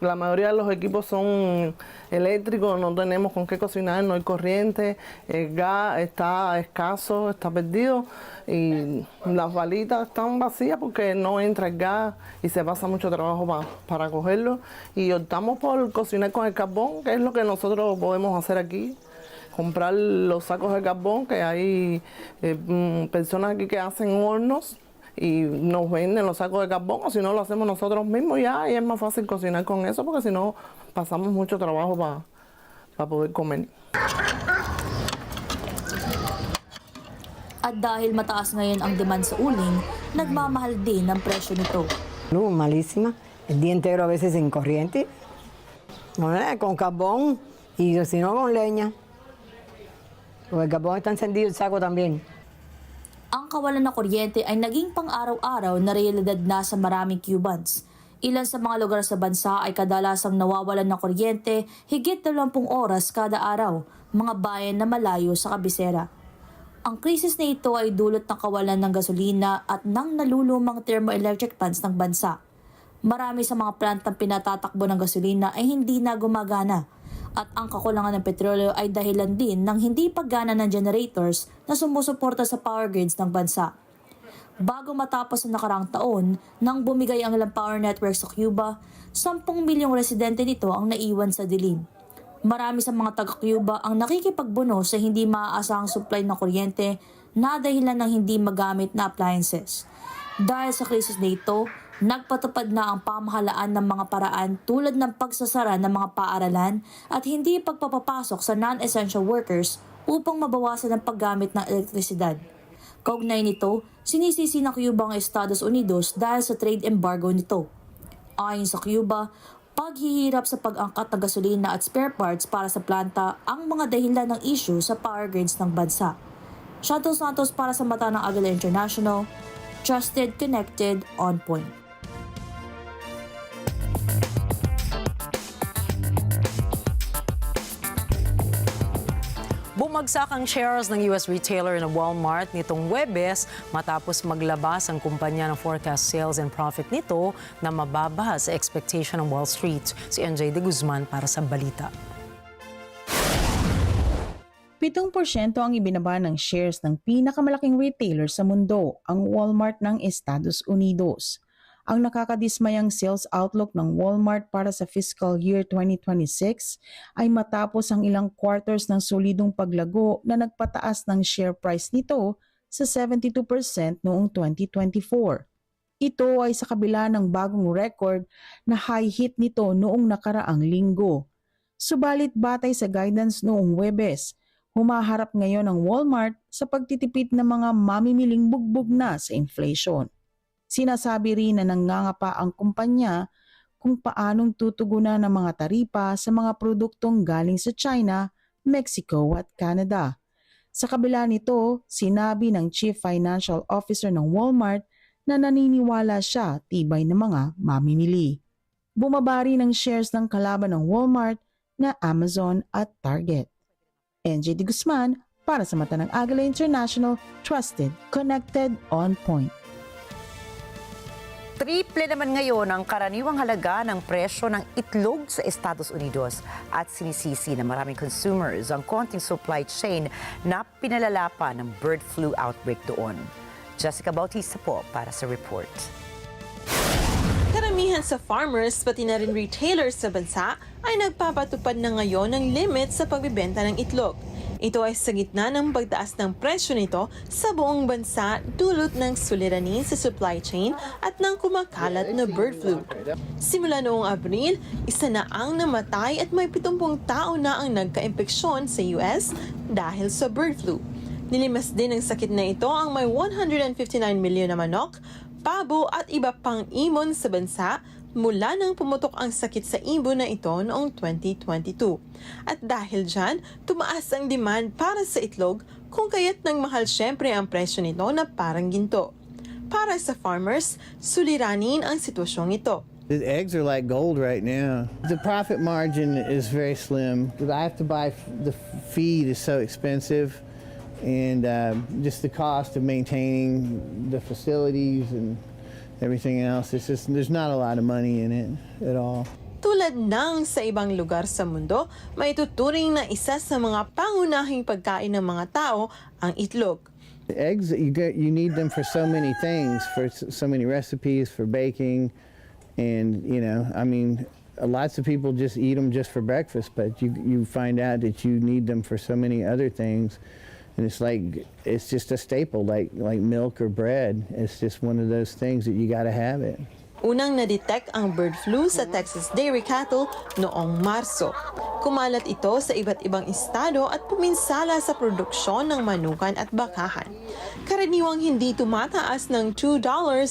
la mayoría de los equipos son eléctricos, no tenemos con qué cocinar, no hay corriente, el gas está escaso, está perdido y las balitas están vacías porque no entra el gas y se pasa mucho trabajo para cogerlo y optamos por cocinar con el carbón, que es lo que nosotros podemos hacer aquí. Comprar los sacos de carbón, que hay personas aquí que hacen hornos y nos venden los sacos de carbón, o si no lo hacemos nosotros mismos ya, y es más fácil cocinar con eso porque si no pasamos mucho trabajo para poder comer. At dahil mataas ngayon ang demand sa uling, nagmamahal din ang presyo nito. Malísima, el día entero a veces sin corriente, con carbón y si no con leña. Porque el carbón está encendido, el saco también. Ang kawalan ng kuryente ay naging pang-araw-araw na realidad na sa maraming Cubans. Ilan sa mga lugar sa bansa ay kadalasang nawawalan ng kuryente higit 20 oras kada araw, mga bayan na malayo sa kabisera. Ang krisis na ito ay dulot ng kawalan ng gasolina at ng nalulumang thermoelectric plants ng bansa. Marami sa mga plantang pinatatakbo ng gasolina ay hindi na gumagana. At ang kakulangan ng petrolyo ay dahilan din ng hindi paggana ng generators na sumusuporta sa power grids ng bansa. Bago matapos ang nakaraang taon, nang bumigay ang ilang power networks sa Cuba, 10 milyong residente nito ang naiwan sa dilim. Marami sa mga taga-Cuba ang nakikipagbuno sa hindi maaasahang supply ng kuryente na dahilan ng hindi magamit na appliances. Dahil sa krisis na ito, nagpatupad na ang pamahalaan ng mga paraan tulad ng pagsasara ng mga paaralan at hindi pagpapapasok sa non-essential workers upang mabawasan ang paggamit ng elektrisidad. Kaugnay nito, sinisisi ng Cuba ang Estados Unidos dahil sa trade embargo nito. Ayon sa Cuba, paghihirap sa pag-angkat ng gasolina at spare parts para sa planta ang mga dahilan ng issue sa power grids ng bansa. Chantel Santos para sa mata ng Agila International, trusted, connected, on point. Bumagsak ang shares ng US retailer na Walmart nitong Huwebes matapos maglabas ang kumpanya ng forecast sales and profit nito na mababa sa expectation ng Wall Street. Si NJ De Guzman para sa balita. 7% ang ibinaba ng shares ng pinakamalaking retailer sa mundo, ang Walmart ng Estados Unidos. Ang nakakadismayang sales outlook ng Walmart para sa fiscal year 2026 ay matapos ang ilang quarters ng solidong paglago na nagpataas ng share price nito sa 72% noong 2024. Ito ay sa kabila ng bagong record na high hit nito noong nakaraang linggo. Subalit batay sa guidance noong Huwebes, humaharap ngayon ang Walmart sa pagtitipid ng mga mamimiling bugbog na sa inflation. Sinasabi rin na nangangapa ang kumpanya kung paanong tutugunan ng mga taripa sa mga produktong galing sa China, Mexico at Canada. Sa kabila nito, sinabi ng Chief Financial Officer ng Walmart na naniniwala siya tibay ng mga mamimili. Bumaba rin ang shares ng kalaban ng Walmart na Amazon at Target. NJ De Guzman para sa mata ng Agila International, trusted, connected, on point. Triple naman ngayon ang karaniwang halaga ng presyo ng itlog sa Estados Unidos at sinisisi na maraming consumers ang konting supply chain na pinalala pa ng bird flu outbreak doon. Jessica Bautista po para sa report. Karamihan sa farmers pati na rin retailers sa bansa ay nagpapatupad na ngayon ng limit sa pagbibenta ng itlog. Ito ay sa gitna ng pagtaas ng presyo nito sa buong bansa dulot ng suliranin sa supply chain at ng kumakalat na bird flu. Simula noong Abril, isa na ang namatay at may 70 tao na ang nagka-impeksyon sa US dahil sa bird flu. Nilimas din ng sakit na ito ang may 159 milyon na manok, pabo at iba pang ibon sa bansa mula nang pumutok ang sakit sa ibon na ito noong 2022. At dahil dyan, tumaas ang demand para sa itlog kung kaya't nang mahal syempre ang presyo nito na parang ginto. Para sa farmers, suliranin ang sitwasyong ito. The eggs are like gold right now. The profit margin is very slim. I have to buy, the feed is so expensive, and just the cost of maintaining the facilities and everything else, it's just, there's not a lot of money in it at all. Tulad ng sa ibang lugar sa mundo, may tuturing na isa sa mga pangunahing pagkain ng mga tao ang itlog. The eggs, you need them for so many things, for so many recipes, for baking, and I mean, lots of people just eat them just for breakfast, but you find out that you need them for so many other things. And it's just a staple, like milk or bread. It's just one of those things that you got to have it. Unang na-detect ang bird flu sa Texas dairy cattle noong Marso. Kumalat ito sa iba't ibang estado at puminsala sa produksyon ng manukan at bakahan. Karaniwang hindi tumataas ng $2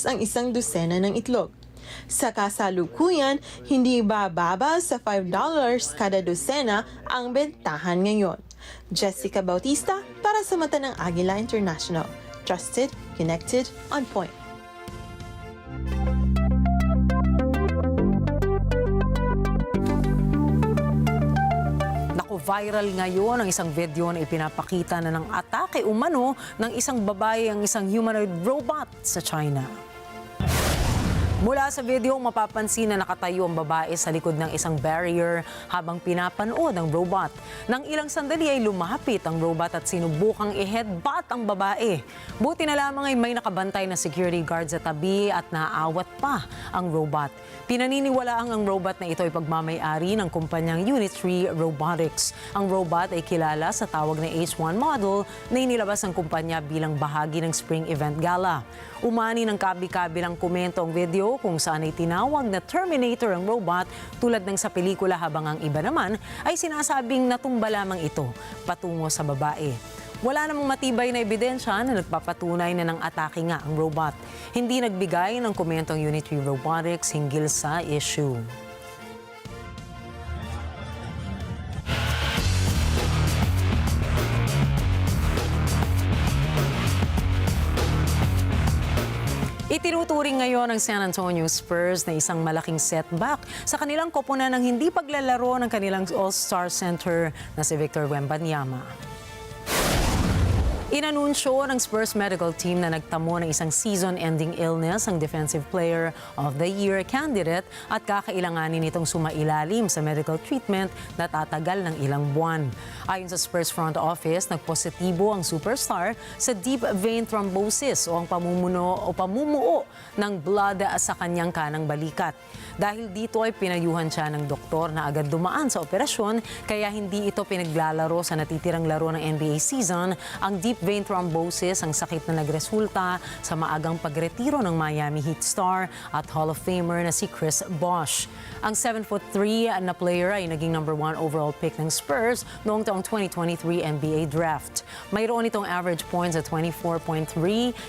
ang isang dosena ng itlog. Sa kasalukuyan, hindi bababa sa $5 kada dosena ang bentahan ngayon. Jessica Bautista para sa mata ng Agila International. Trusted, connected, on point. Viral ngayon ang isang video na ipinapakita na ng atake umano ng isang babae ang isang humanoid robot sa China. Mula sa video, mapapansin na nakatayo ang babae sa likod ng isang barrier habang pinapanood ang robot. Nang ilang sandali ay lumapit ang robot at sinubukang i-headbutt ang babae. Buti na lamang ay may nakabantay na security guard sa tabi at naawat pa ang robot. Pinaniniwalaang ang robot na ito ay pagmamay-ari ng kumpanyang NET25 Robotics. Ang robot ay kilala sa tawag na H1 model na inilabas ng kumpanya bilang bahagi ng Spring Event Gala. Umani ng kabi-kabilang komento ang video kung saan ay tinawag na Terminator ang robot tulad ng sa pelikula, habang ang iba naman ay sinasabing natumba lamang ito patungo sa babae. Wala namang matibay na ebidensya na nagpapatunay na ng atake nga ang robot. Hindi nagbigay ng komento ang NET25 Robotics hinggil sa issue. Itinuturing ngayon ng San Antonio Spurs na isang malaking setback sa kanilang koponan ng hindi paglalaro ng kanilang All-Star Center na si Victor Wembanyama. Inanunsyo ng Spurs medical team na nagtamo ng isang season-ending illness ang Defensive Player of the Year candidate at kakailanganin itong sumailalim sa medical treatment na tatagal ng ilang buwan. Ayon sa Spurs front office, nagpositibo ang superstar sa deep vein thrombosis o ang pamumuo ng blood sa kanyang kanang balikat. Dahil dito ay pinayuhan siya ng doktor na agad dumaan sa operasyon kaya hindi ito pinaglalaro sa natitirang laro ng NBA season. Ang deep vein thrombosis ang sakit na nagresulta sa maagang pagretiro ng Miami Heat star at Hall of Famer na si Chris Bosh. Ang 7'3" na player ay naging number 1 overall pick ng Spurs noong taong 2023 NBA draft. Mayroon itong average points at 24.3,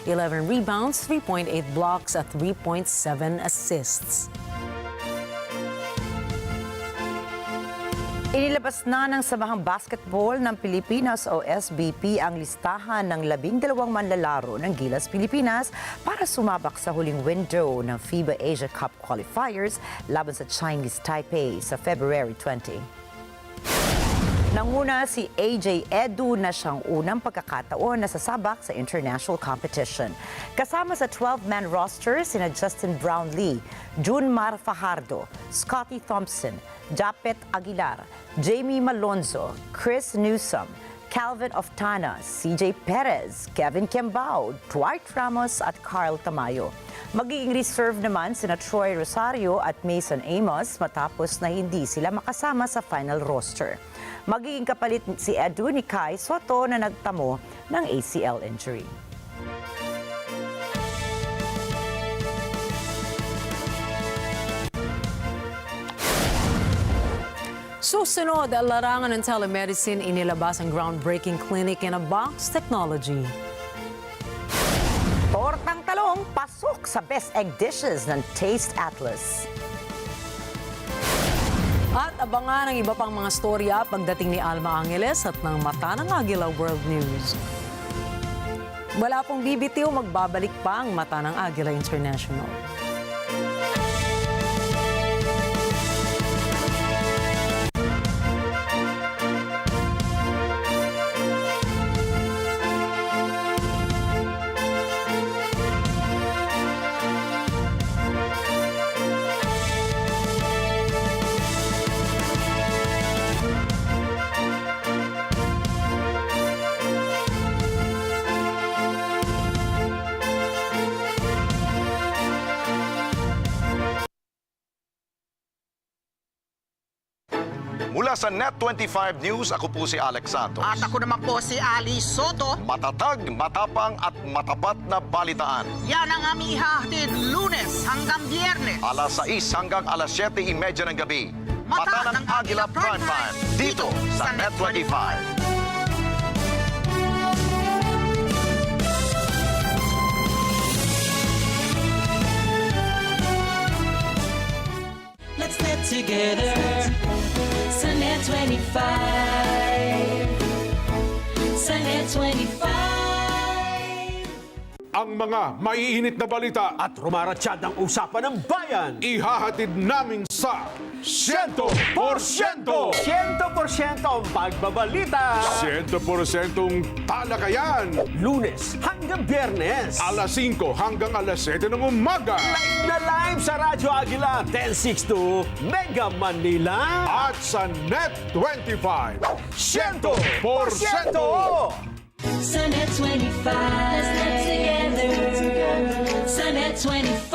11 rebounds, 3.8 blocks at 3.7 assists. Inilabas na ng Samahang Basketball ng Pilipinas o SBP ang listahan ng 12 manlalaro ng Gilas Pilipinas para sumabak sa huling window ng FIBA Asia Cup qualifiers laban sa Chinese Taipei sa February 20. Nanguna si AJ Edu na siyang unang pagkakataon na sasabak sa international competition. Kasama sa 12-man roster sina Justin Brownlee, Junmar Fajardo, Scotty Thompson, Japet Aguilar, Jamie Malonzo, Chris Newsom, Calvin Oftana, CJ Perez, Kevin Kembao, Dwight Ramos at Carl Tamayo. Magiging reserve naman sina Troy Rosario at Mason Amos matapos na hindi sila makasama sa final roster. Magiging kapalit si Edu ni Kai Soto na nagtamo ng ACL injury. Susunod, larangan ng telemedicine, inilabas ang groundbreaking clinic in a box technology. Tortang talong, pasok sa best egg dishes ng Taste Atlas. At abangan ang iba pang mga storya pagdating ni Alma Angeles at ng Mata ng Agila World News. Wala pong bibitiw, magbabalik pa ang Mata ng Agila International. Mula sa NET25 News, ako po si Alex Santos. At ako naman po si Ali Soto. Matatag, matapang at matapat na balitaan. Yan ang aming ihahatid Lunes hanggang Biyernes. Alas 6 hanggang alas 7:30 ng gabi. Mata ng Agila Prime Time. Dito sa NET25. Let's net together sa NET25. Sa NET25. Ang mga maiinit na balita at rumaratsyad ang usapan ng bayan, ihahatid namin sa 100%! 100% ang pagbabalita! 100% talakayan! Lunes hanggang Biyernes! Alas 5 hanggang alas 7 ng umaga! Live na live sa Radyo Agila 1062 Mega Manila! At sa NET25 100%! Sa NET25, let's net together. Sa NET25.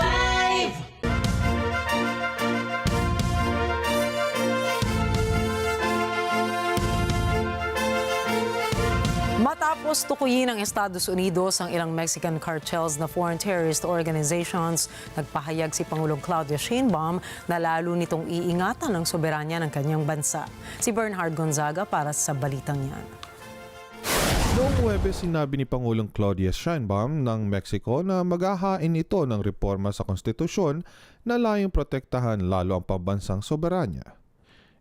Matapos tukuyin ng Estados Unidos ang ilang Mexican cartels na foreign terrorist organizations, nagpahayag si Pangulong Claudia Sheinbaum na lalo nitong iingatan ang soberanya ng kanyang bansa. Si Bernhard Gonzaga para sa balitang yan. Noong Huwebes, sinabi ni Pangulong Claudia Sheinbaum ng Mexico na maghahain ito ng reforma sa konstitusyon na layong protektahan lalo ang pambansang soberanya.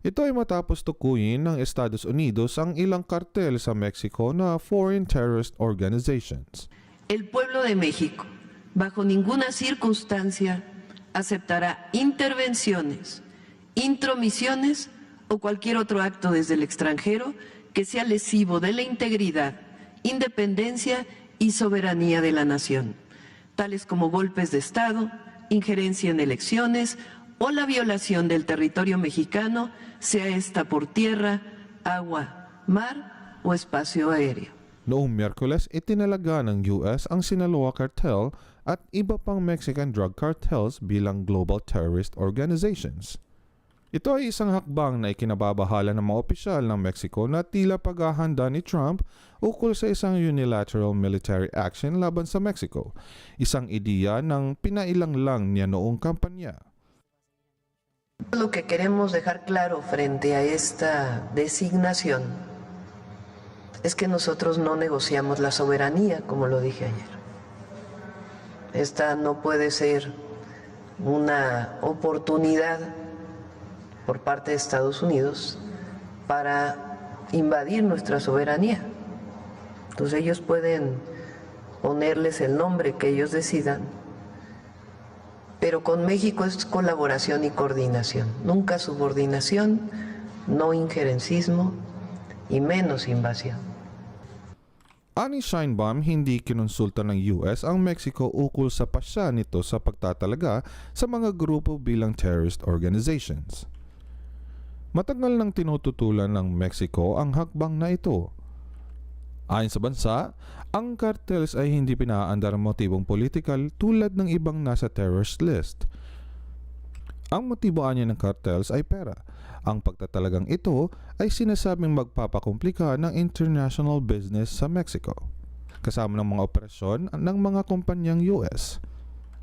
Ito ay matapos tukuyin ng Estados Unidos ang ilang kartel sa Mexico na foreign terrorist organizations. El pueblo de México, bajo ninguna circunstancia, aceptará intervenciones, intromisiones o cualquier otro acto desde el extranjero que sea lesivo de la integridad independencia y soberanía de la nación, tales como golpes de Estado, injerencia en elecciones o la violación del territorio mexicano, sea esta por tierra, agua, mar o espacio aéreo. Noong Miyerkules, itinalaga ng US ang Sinaloa Cartel at iba pang Mexican drug cartels bilang global terrorist organizations. Ito ay isang hakbang na ikinababahala ng mga opisyal ng Mexico na tila paghahanda ni Trump ukol sa isang unilateral military action laban sa Mexico, isang ideya ng pinailang lang niya noong kampanya. Lo que queremos dejar claro frente a esta designación es que nosotros no negociamos la soberanía, como lo dije ayer. Esta no puede ser una oportunidad por parte de Estados Unidos para invadir nuestra soberanía. Entonces ellos pueden ponerles el nombre que ellos decidan, pero con México es colaboración y coordinación, nunca subordinación, no injerencismo y menos invasión. Ani Sheinbaum, hindi kinonsulta ng US ang Mexico ukol sa pasya nito sa pagtatalaga sa mga grupo bilang terrorist organizations. Matagal nang tinututulan ng Mexico ang hakbang na ito. Ayon sa bansa, ang cartels ay hindi pinaandar ng motibong politikal tulad ng ibang nasa terrorist list. Ang motiboan niya ng cartels ay pera. Ang pagtatalagang ito ay sinasabing magpapakomplika ng international business sa Mexico, kasama ng mga operasyon ng mga kumpanyang US.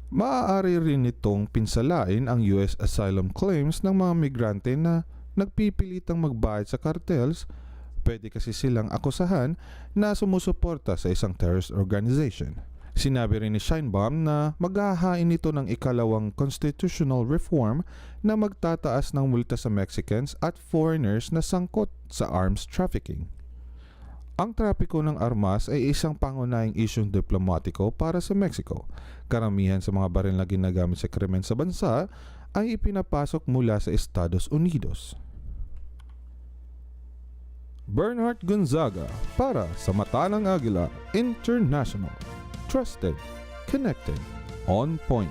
Maaari rin itong pinsalain ang US asylum claims ng mga migrante na nagpipilitang magbayad sa cartels. Pwede kasi silang akusahan na sumusuporta sa isang terrorist organization. Sinabi rin ni Sheinbaum na maghahain ito ng ikalawang constitutional reform na magtataas ng multa sa Mexicans at foreigners na sangkot sa arms trafficking. Ang trapiko ng armas ay isang pangunahing isyong diplomatiko para sa Mexico. Karamihan sa mga baril na ginagamit sa krimen sa bansa ay ipinapasok mula sa Estados Unidos. Bernard Gonzaga para sa Mata ng Agila International. Trusted, connected, on point.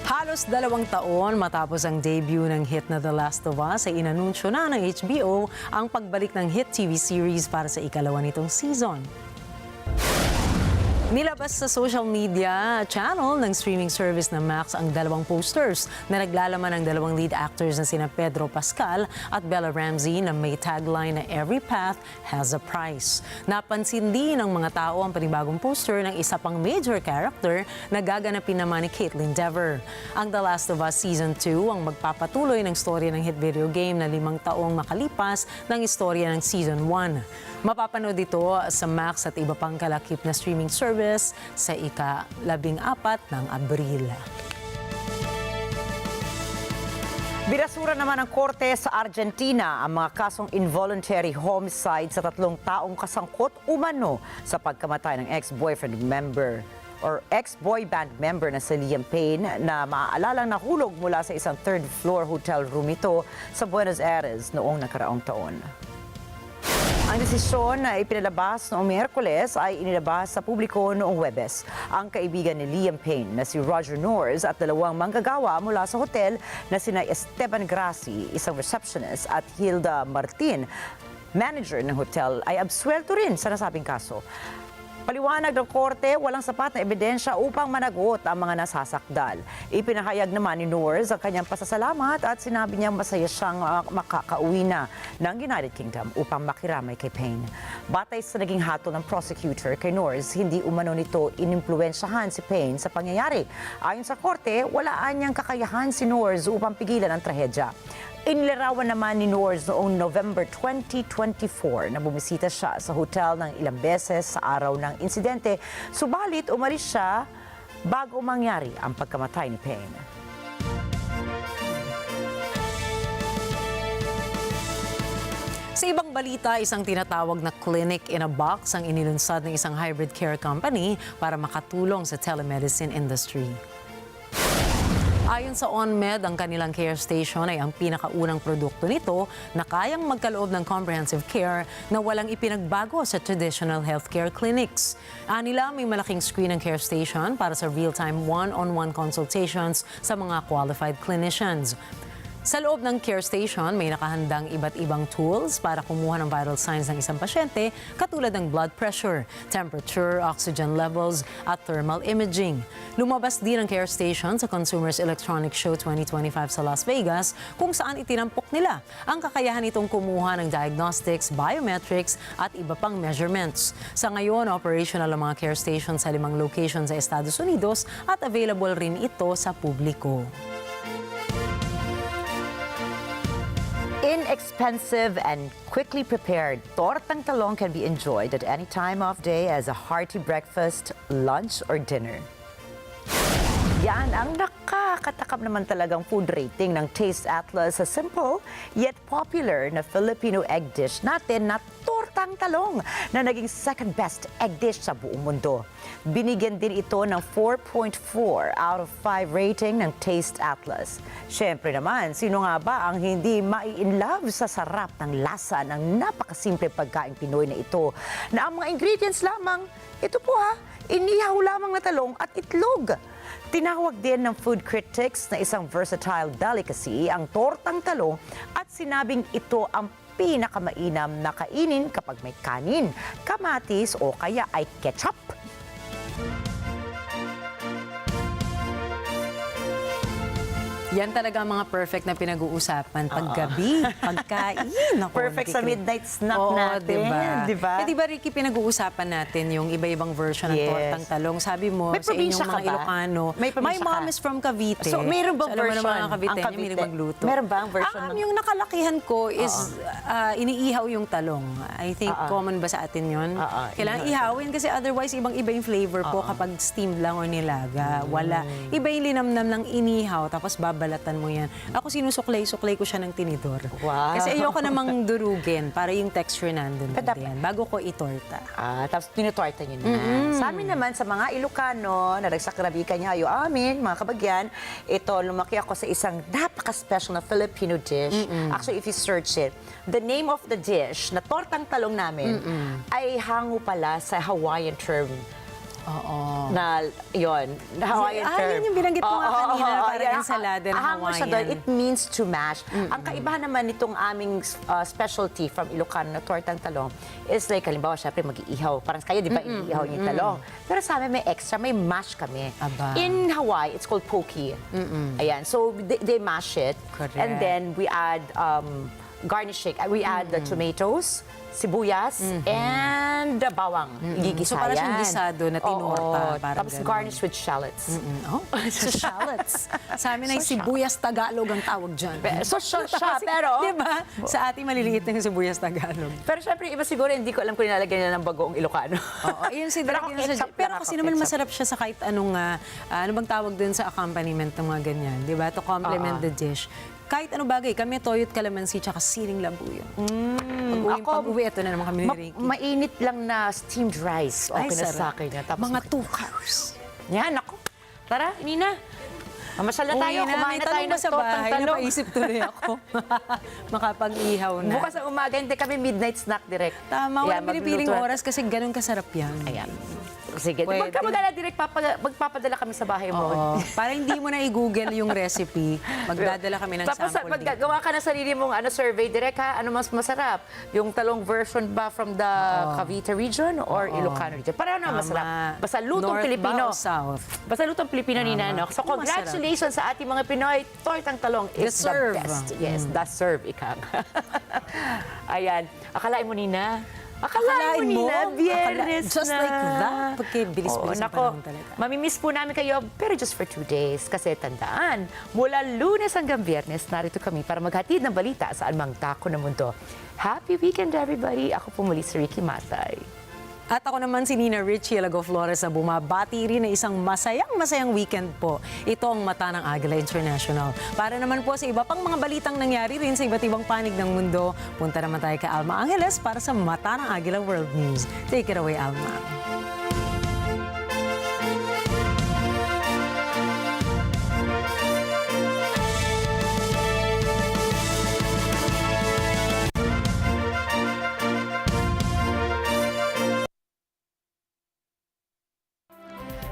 Halos 2 taon matapos ang debut ng hit na The Last of Us ay inanunsyo na ng HBO ang pagbalik ng hit TV series para sa ikalawa nitong season. Nilabas sa social media channel ng streaming service na Max ang 2 posters na naglalaman ng 2 lead actors na sina Pedro Pascal at Bella Ramsey na may tagline na Every Path Has a Price. Napansin din ng mga tao ang panibagong poster ng isa pang major character na gaganapin naman ni Caitlin Dever. Ang The Last of Us Season 2 ang magpapatuloy ng storya ng hit video game na 5 taong makalipas ng istorya ng Season 1. Mapapanood ito sa Max at iba pang kalakip na streaming service sa ika-14 ng Abril. Binasura naman ng korte sa Argentina ang mga kasong involuntary homicide sa 3 taong kasangkot umano sa pagkamatay ng ex-boyfriend member or ex-boy band member na si Liam Payne na maaalalang nahulog mula sa isang 3rd floor hotel room ito sa Buenos Aires noong nakaraang taon. Ang desisyon na ipinalabas noong Miyerkules ay inilabas sa publiko noong Huwebes. Ang kaibigan ni Liam Payne na si Roger Nors at 2 manggagawa mula sa hotel na sina Esteban Graci, isang receptionist, at Hilda Martin, manager ng hotel, ay absuelto rin sa nasabing kaso. Paliwanag ng korte, walang sapat na ebidensya upang managot ang mga nasasakdal. Ipinahayag naman ni Nors ang kanyang pasasalamat at sinabi niyang masaya siyang makakauwi na ng United Kingdom upang makiramay kay Payne. Batay sa naging hatol ng prosecutor kay Nors, hindi umano nito inimpluwensyahan si Payne sa pangyayari. Ayon sa korte, walaan niyang kakayahan si Nors upang pigilan ang trahedya. Inilarawan naman ni Nors noong November 2024 na bumisita siya sa hotel ng ilang beses sa araw ng insidente, subalit umalis siya bago mangyari ang pagkamatay ni Payne. Sa ibang balita, isang tinatawag na clinic in a box ang inilunsad ng isang hybrid care company para makatulong sa telemedicine industry. Ayon sa OnMed, ang kanilang care station ay ang pinakaunang produkto nito na kayang magkaloob ng comprehensive care na walang ipinagbago sa traditional healthcare clinics. Anila, may malaking screen ang care station para sa real-time one-on-one consultations sa mga qualified clinicians. Sa loob ng care station, may nakahandang iba't ibang tools para kumuha ng vital signs ng isang pasyente katulad ng blood pressure, temperature, oxygen levels at thermal imaging. Lumabas din ang care station sa Consumers Electronics Show 2025 sa Las Vegas kung saan itinampok nila ang kakayahan nitong kumuha ng diagnostics, biometrics at iba pang measurements. Sa ngayon, operational ang mga care station sa 5 locations sa Estados Unidos at available rin ito sa publiko. Inexpensive and quickly prepared, tortang talong can be enjoyed at any time of day as a hearty breakfast, lunch, or dinner. Yan ang nakakatakam naman talagang food rating ng Taste Atlas sa simple yet popular na Filipino egg dish natin na tortang talong na naging second best egg dish sa buong mundo. Binigyan din ito ng 4.4 out of 5 rating ng Taste Atlas. Siyempre naman, sino nga ba ang hindi mai-inlove sa sarap ng lasa ng napakasimple pagkain Pinoy na ito na ang mga ingredients lamang, ito po inihaw lamang na talong at itlog. Tinawag din ng food critics na isang versatile delicacy ang tortang talong at sinabing ito ang pinakamainam na kainin kapag may kanin, kamatis o kaya ay ketchup. Yan talaga ang mga perfect na pinag-uusapan paggabi, pagkain. Naku, Perfect sa midnight snack natin, diba? Eh, diba, Ricky, pinag-uusapan natin yung iba-ibang version ng tortang talong. Sabi mo, May sa inyong probinsya ka mga ba? Ilocano, May probinsya my mom ka? is from Cavite. So, mayroon bang alam mo version? naman ang Cavite, Ang niya mahilig magluto. Meron ba ang version? Yung nakalakihan ko is iniihaw yung talong. I think common ba sa atin yun? Kailangan ihawin kasi otherwise ibang-iba yung flavor po kapag steamed lang o nilaga. Wala. Iba yung linamnam ng inihaw tapos babalatan mo yan. Ako sinusuklay-suklay ko siya ng tinidor. Wow. Kasi ayoko namang durugin para yung texture nandun din. Bago ko itorta. Tapos tinutorta nyo na. Sa amin naman, sa mga Ilocano na nagsakrabi kanyayo amin, mga kabagyan, ito, lumaki ako sa isang napaka-special na Filipino dish. Actually, if you search it, the name of the dish na tortang talong namin ay hango pala sa Hawaiian term. Na, yun, Hawaiian term. Yun yung binanggit mo nga kanina, parang ensalada na hango siya doon, Hawaiian. it means to mash. Ang kaibahan naman nitong aming specialty from Ilocano na tortang talong is like, halimbawa, syempre mag-iihaw. Parang kayo, di ba, iihaw yung talong. Pero sa amin, may extra, may mash kami. In Hawaii, it's called poke. Ayan, so they mash it. And then we add garnishing. We add the tomatoes, sibuyas, and bawang. Igigisa So, para siyang yan. gisado na tinorta. Tapos garnish with shallots. So, shallots. Sa amin ay sibuyas Tagalog ang tawag dyan. So, siya, pero... Diba? Sa ating maliliit na yung sibuyas Tagalog. Pero syempre, iba siguro, hindi ko alam kung nilalagyan niya ng bagoong Ilocano. Yun si pero kasi naman masarap siya sa kahit anong, ano bang tawag dun sa accompaniment ng mga ganyan. Diba? To complement the dish. Kahit ano bagay, kami toyo't kalamansi tsaka siling labuyo. Pag-uwi, ito na naman kami ni Ricky. Mainit lang na steamed rice. Okay na sa akin. Mga 2 cups. Yan, ako. Tara, Nina. Mamasal na tayo, kumain na tayo ng tortang talong. Napaisip tuloy ako. Makapag-ihaw na. Bukas ang umaga, hindi kami midnight snack direct. Tama, walang pinipiling oras kasi ganun kasarap yan. Ayan. Sige, magkamagala direct, magpapadala kami sa bahay mo. Para hindi mo na i-google yung recipe, magdadala kami ng sample. Tapos maggagawa ka na sarili mong survey direct ha, ano mas masarap? Yung talong version ba from the Cavite region or Ilocano region? Pareho na masarap. Basta lutong Pilipino. North ba o south? Basta lutong Pilipino ni Nano. So congratulations sa ating mga Pinoy. Tortang talong is the best. Yes, the serve, ikang. Ayan. Akalain mo, Nina? Akalain mo, Nina, Biyernes just na. like that. Pagkibilis-bilis ang panahon talaga. Mamimiss po namin kayo, pero just for 2 days. Kasi tandaan, mula Lunes hanggang Biyernes, narito kami para maghatid ng balita saan mang dako ng mundo. Happy weekend, everybody. Ako po muli si Ricky Matay. At ako naman si Nina Richie Lago Flores na bumabati rin na isang masayang weekend po. Ito ang mata ng Agila International. Para naman po sa iba pang mga balitang nangyari rin sa iba't ibang panig ng mundo, punta naman tayo kay Alma Angeles para sa Mata ng Agila World News. Take it away, Alma.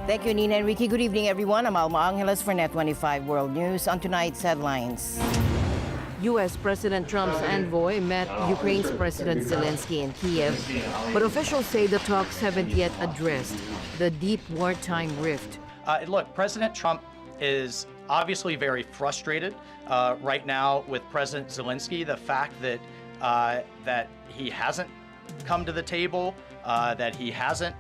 Thank you, Nina Enrique. Good evening, everyone. I'm Alma Angeles for NET25 World News. On tonight's headlines. U.S. President Trump's envoy met Ukraine's President Zelensky in Kiev, but officials say the talks haven't yet addressed the deep wartime rift. Look, President Trump is obviously very frustrated right now with President Zelensky. The fact that that he hasn't come to the table, that he hasn't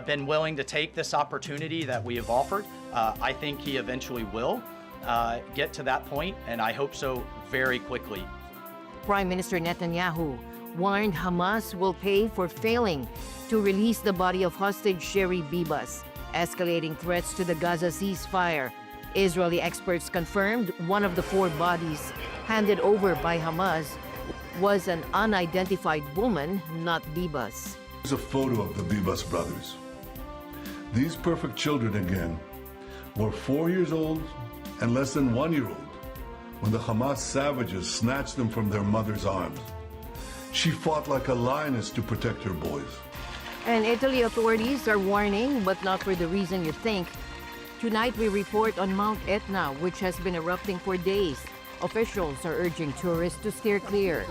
been willing to take this opportunity that we have offered. I think he eventually will get to that point, and I hope so very quickly. Prime Minister Netanyahu warned Hamas will pay for failing to release the body of hostage Sherry Bibas, escalating threats to the Gaza ceasefire. Israeli experts confirmed one of the 4 bodies handed over by Hamas was an unidentified woman, not Bibas. Here's a photo of the Bibas brothers. These perfect children again were 4 years old and less than 1 year old when the Hamas savages snatched them from their mother's arms. She fought like a lioness to protect her boys. And Italy authorities are warning, but not for the reason you think. Tonight we report on Mount Etna, which has been erupting for days. Officials are urging tourists to steer clear.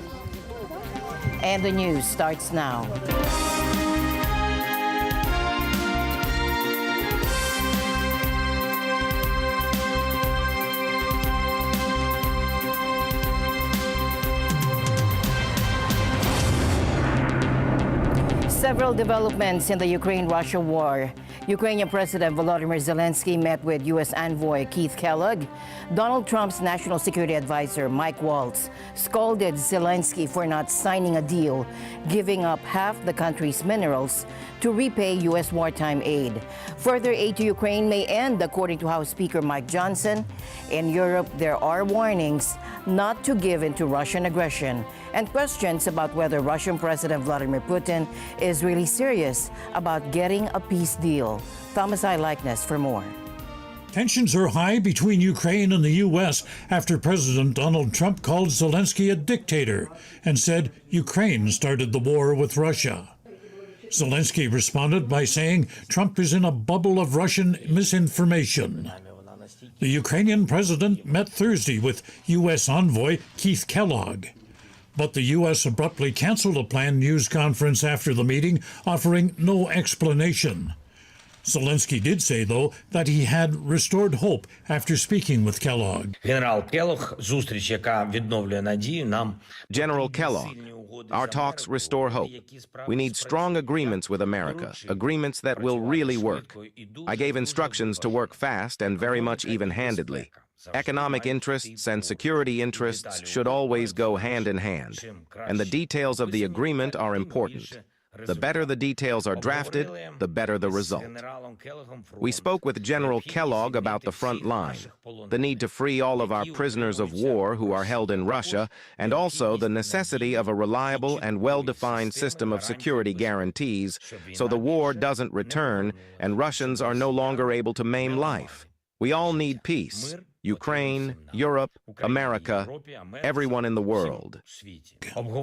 And the news starts now. Several developments in the Ukraine-Russia war. Ukrainian President Volodymyr Zelensky met with U.S. envoy Keith Kellogg. Donald Trump's national security advisor, Mike Waltz, scolded Zelensky for not signing a deal, giving up half the country's minerals to repay U.S. wartime aid. Further aid to Ukraine may end, according to House Speaker Mike Johnson. In Europe, there are warnings not to give in to Russian aggression and questions about whether Russian President Vladimir Putin is really serious about getting a peace deal. Thomas I. Likeness for more. Tensions are high between Ukraine and the U.S. after President Donald Trump called Zelensky a dictator and said Ukraine started the war with Russia. Zelensky responded by saying Trump is in a bubble of Russian misinformation. The Ukrainian president met Thursday with U.S. envoy Keith Kellogg. But the U.S. abruptly canceled a planned news conference after the meeting, offering no explanation. Zelensky did say, though, that he had restored hope after speaking with Kellogg. General Kellogg, our talks restore hope. We need strong agreements with America, agreements that will really work. I gave instructions to work fast and very much even-handedly. Economic interests and security interests should always go hand in hand, and the details of the agreement are important. The better the details are drafted, the better the result. We spoke with General Kellogg about the front line, the need to free all of our prisoners of war who are held in Russia, and also the necessity of a reliable and well-defined system of security guarantees so the war doesn't return and Russians are no longer able to maim life. We all need peace. Ukraine, Europe, America, everyone in the world.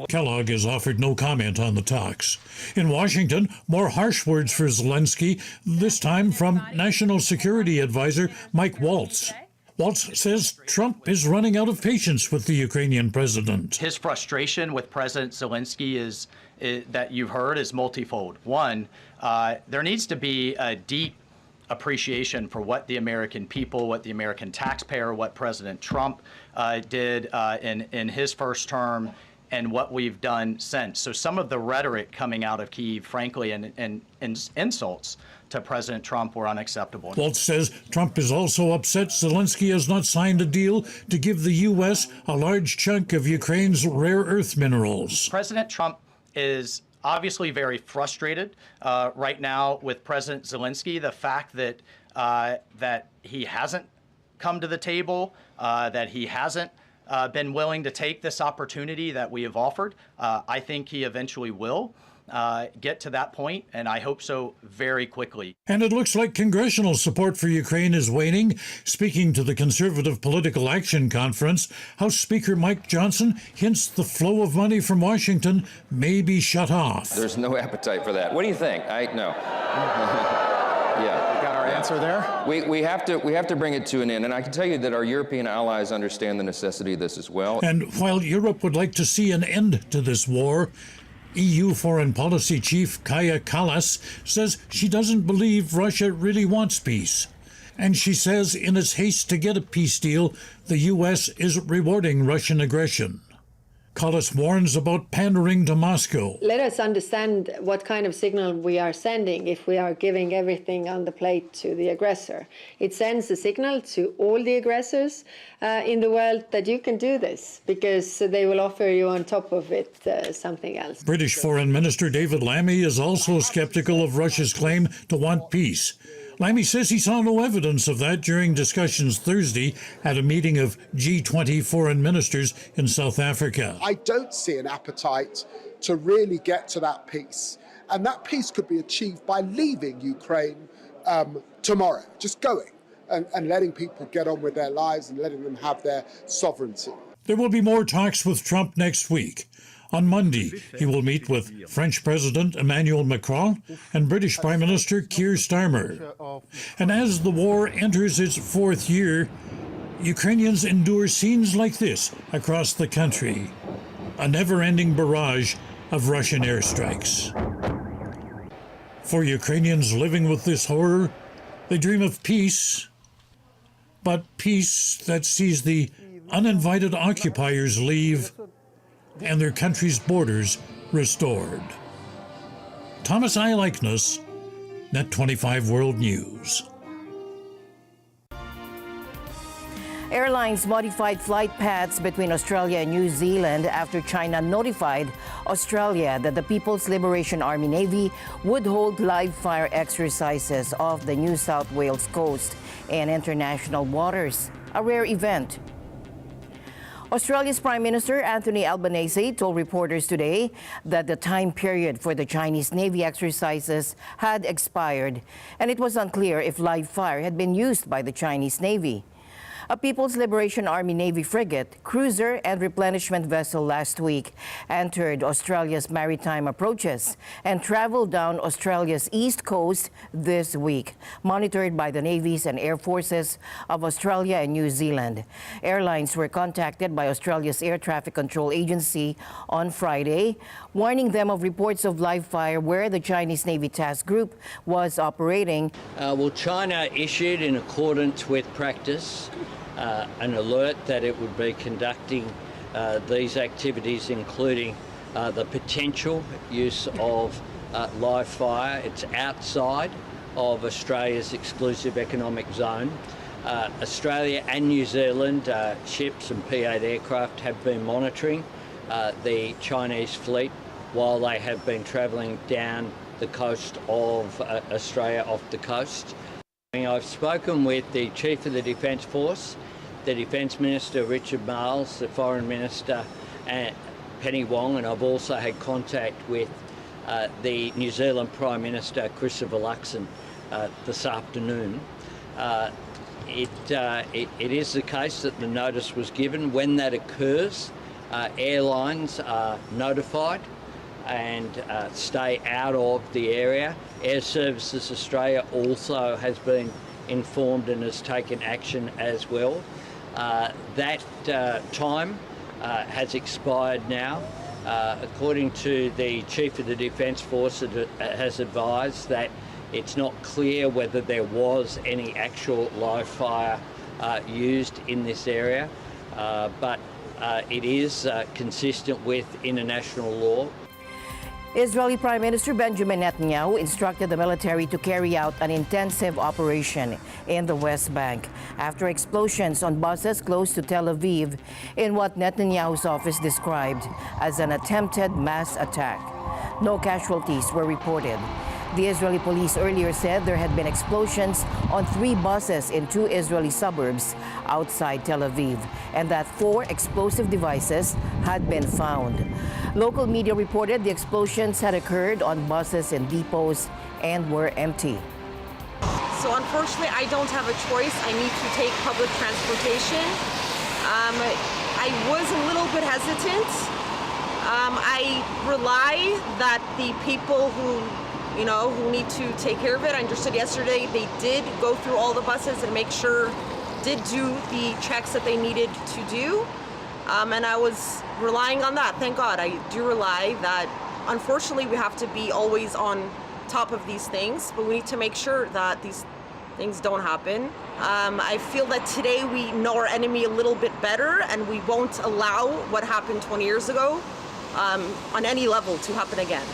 Kellogg has offered no comment on the talks. In Washington, more harsh words for Zelensky, this time from National Security Advisor Mike Waltz. Waltz says Trump is running out of patience with the Ukrainian president. His frustration with President Zelensky is that you've heard is multifold. One, there needs to be a deep appreciation for what the American people, what the American taxpayer, what President Trump did in his first term, and what we've done since. So some of the rhetoric coming out of Kyiv, frankly, and insults to President Trump were unacceptable. Waltz says Trump is also upset Zelensky has not signed a deal to give the U.S. a large chunk of Ukraine's rare earth minerals. President Trump is obviously very frustrated right now with President Zelensky. The fact that that he hasn't come to the table, that he hasn't been willing to take this opportunity that we have offered. I think he eventually will get to that point, and I hope so very quickly. And it looks like congressional support for Ukraine is waning. Speaking to the Conservative Political Action Conference, House Speaker Mike Johnson hints the flow of money from Washington may be shut off. There's no appetite for that. What do you think? No. Yeah. Got our answer there? We have to bring it to an end. And I can tell you that our European allies understand the necessity of this as well. And while Europe would like to see an end to this war, EU Foreign Policy Chief Kaja Kallas says she doesn't believe Russia really wants peace. And she says in its haste to get a peace deal, the U.S. is rewarding Russian aggression. Kallas warns about pandering to Moscow. Let us understand what kind of signal we are sending if we are giving everything on the plate to the aggressor. It sends a signal to all the aggressors in the world that you can do this, because they will offer you on top of it something else. British Foreign Minister David Lammy is also skeptical of Russia's claim to want peace. Lammy says he saw no evidence of that during discussions Thursday at a meeting of G20 foreign ministers in South Africa. I don't see an appetite to really get to that peace. And that peace could be achieved by leaving Ukraine tomorrow, just going and letting people get on with their lives and letting them have their sovereignty. There will be more talks with Trump next week. On Monday, he will meet with French President Emmanuel Macron and British Prime Minister Keir Starmer. And as the war enters its fourth year, Ukrainians endure scenes like this across the country, a never-ending barrage of Russian airstrikes. For Ukrainians living with this horror, they dream of peace, but peace that sees the uninvited occupiers leave and their country's borders restored. Thomas I. Likeness, NET25 World News. Airlines modified flight paths between Australia and New Zealand after China notified Australia that the People's Liberation Army Navy would hold live fire exercises off the New South Wales coast and international waters, a rare event. Australia's Prime Minister Anthony Albanese told reporters today that the time period for the Chinese Navy exercises had expired, and it was unclear if live fire had been used by the Chinese Navy. A People's Liberation Army Navy frigate, cruiser, and replenishment vessel last week entered Australia's maritime approaches and traveled down Australia's east coast this week, monitored by the navies and air forces of Australia and New Zealand. Airlines were contacted by Australia's Air Traffic Control Agency on Friday, warning them of reports of live fire where the Chinese Navy task group was operating. Well, China issued in accordance with practice an alert that it would be conducting these activities, including the potential use of live fire. It's outside of Australia's exclusive economic zone. Australia and New Zealand ships and P-8 aircraft have been monitoring the Chinese fleet while they have been travelling down the coast of Australia, off the coast. I've spoken with the Chief of the Defence Force, the Defence Minister Richard Marles, the Foreign Minister Penny Wong, and I've also had contact with the New Zealand Prime Minister Christopher Luxon this afternoon. It is the case that the notice was given. When that occurs, airlines are notified and stay out of the area. Air Services Australia also has been informed and has taken action as well. That time has expired now. According to the Chief of the Defence Force, it has advised that it's not clear whether there was any actual live fire used in this area, but it is consistent with international law. Israeli Prime Minister Benjamin Netanyahu instructed the military to carry out an intensive operation in the West Bank after explosions on buses close to Tel Aviv in what Netanyahu's office described as an attempted mass attack. No casualties were reported. The Israeli police earlier said there had been explosions on 3 buses in 2 Israeli suburbs outside Tel Aviv, and that 4 explosive devices had been found. Local media reported the explosions had occurred on buses in depots and were empty. So unfortunately, I don't have a choice. I need to take public transportation. I was a little bit hesitant. I rely that the people who you know, who need to take care of it. I understood yesterday they did go through all the buses and make sure, did do the checks that they needed to do. And I was relying on that. Thank God, I do rely that. Unfortunately, we have to be always on top of these things, but we need to make sure that these things don't happen. I feel that today we know our enemy a little bit better, and we won't allow what happened 20 years ago on any level to happen again.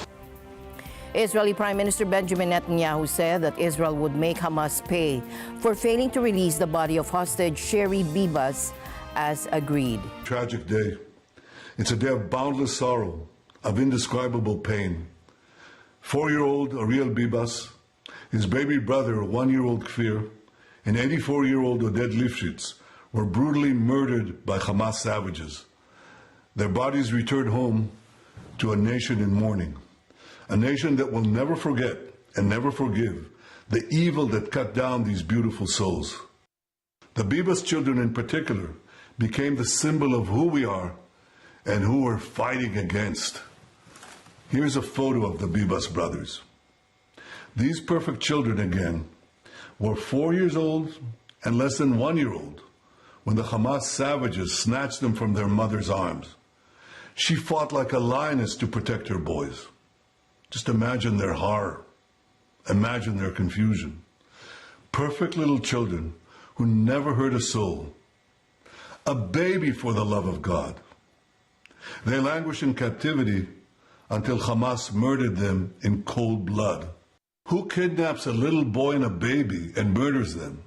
Israeli Prime Minister Benjamin Netanyahu said that Israel would make Hamas pay for failing to release the body of hostage Sherry Bibas as agreed. Tragic day. It's a day of boundless sorrow, of indescribable pain. 4-year-old Ariel Bibas, his baby brother, 1-year-old Kfir, and 84-year-old Oded Lifshitz were brutally murdered by Hamas savages. Their bodies returned home to a nation in mourning, a nation that will never forget and never forgive the evil that cut down these beautiful souls. The Bibas children in particular became the symbol of who we are and who we're fighting against. Here's a photo of the Bibas brothers. These perfect children, again, were 4 years old and less than 1-year-old when the Hamas savages snatched them from their mother's arms. She fought like a lioness to protect her boys. Just imagine their horror. Imagine their confusion. Perfect little children who never hurt a soul. A baby, for the love of God. They languished in captivity until Hamas murdered them in cold blood. Who kidnaps a little boy and a baby and murders them?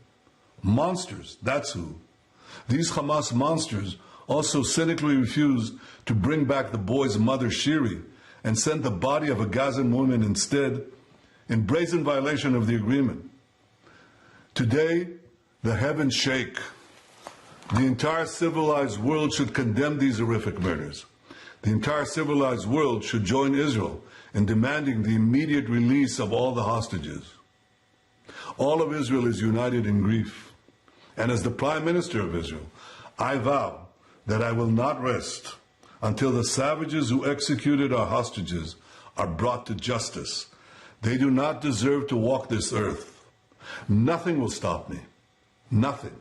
Monsters, that's who. These Hamas monsters also cynically refused to bring back the boy's mother, Shiri, and sent the body of a Gazan woman instead, in brazen violation of the agreement. Today, the heavens shake. The entire civilized world should condemn these horrific murders. The entire civilized world should join Israel in demanding the immediate release of all the hostages. All of Israel is united in grief. And as the Prime Minister of Israel, I vow that I will not rest until the savages who executed our hostages are brought to justice. They do not deserve to walk this earth. Nothing will stop me. Nothing.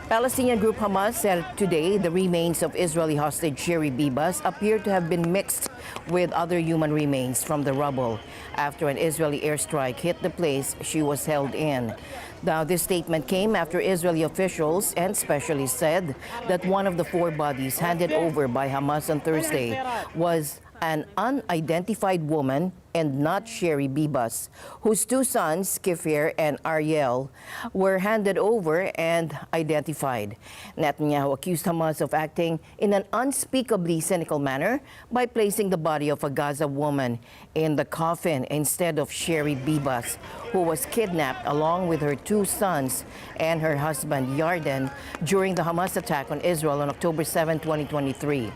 Palestinian group Hamas said today the remains of Israeli hostage Sherry Bibas appear to have been mixed with other human remains from the rubble after an Israeli airstrike hit the place she was held in. Now, this statement came after Israeli officials and specialists said that one of the 4 bodies handed over by Hamas on Thursday was an unidentified woman and not Sherry Bibas, whose 2 sons, Kfir and Ariel, were handed over and identified. Netanyahu accused Hamas of acting in an unspeakably cynical manner by placing the body of a Gaza woman in the coffin instead of Sherry Bibas, who was kidnapped along with her 2 sons and her husband, Yarden, during the Hamas attack on Israel on October 7, 2023.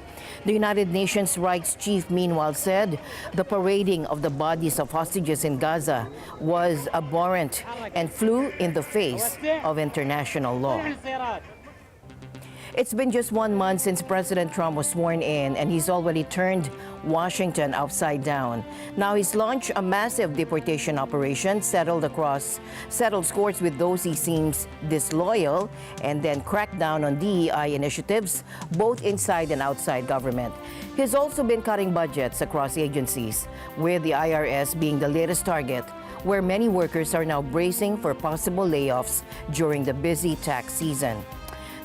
The United Nations Rights Chief, meanwhile, said the parading of the bodies of hostages in Gaza was abhorrent and flew in the face of international law. It's been just 1 month since President Trump was sworn in, and he's already turned Washington upside down. Now he's launched a massive deportation operation, settled scores with those he seems disloyal, and then cracked down on DEI initiatives, both inside and outside government. He's also been cutting budgets across agencies, with the IRS being the latest target, where many workers are now bracing for possible layoffs during the busy tax season.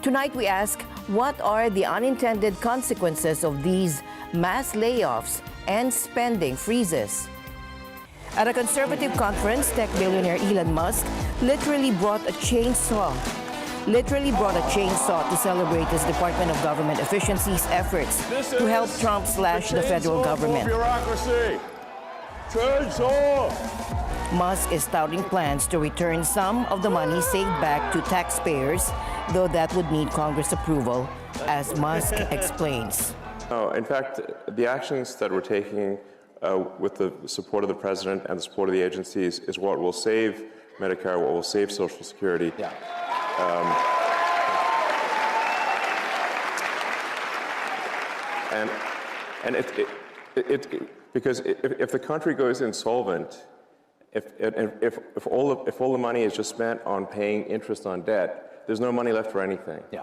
Tonight we ask, what are the unintended consequences of these mass layoffs and spending freezes? At a conservative conference, tech billionaire Elon Musk literally brought a chainsaw to celebrate his Department of Government Efficiency's efforts to help Trump slash the federal government. Bureaucracy. Chainsaw. Musk is touting plans to return some of the money saved back to taxpayers, though that would need Congress approval, as Musk explains. No, in fact, the actions that we're taking with the support of the president and the support of the agencies is what will save Medicare, what will save Social Security. Yeah. Because if the country goes insolvent If all the money is just spent on paying interest on debt, there's no money left for anything. Yeah.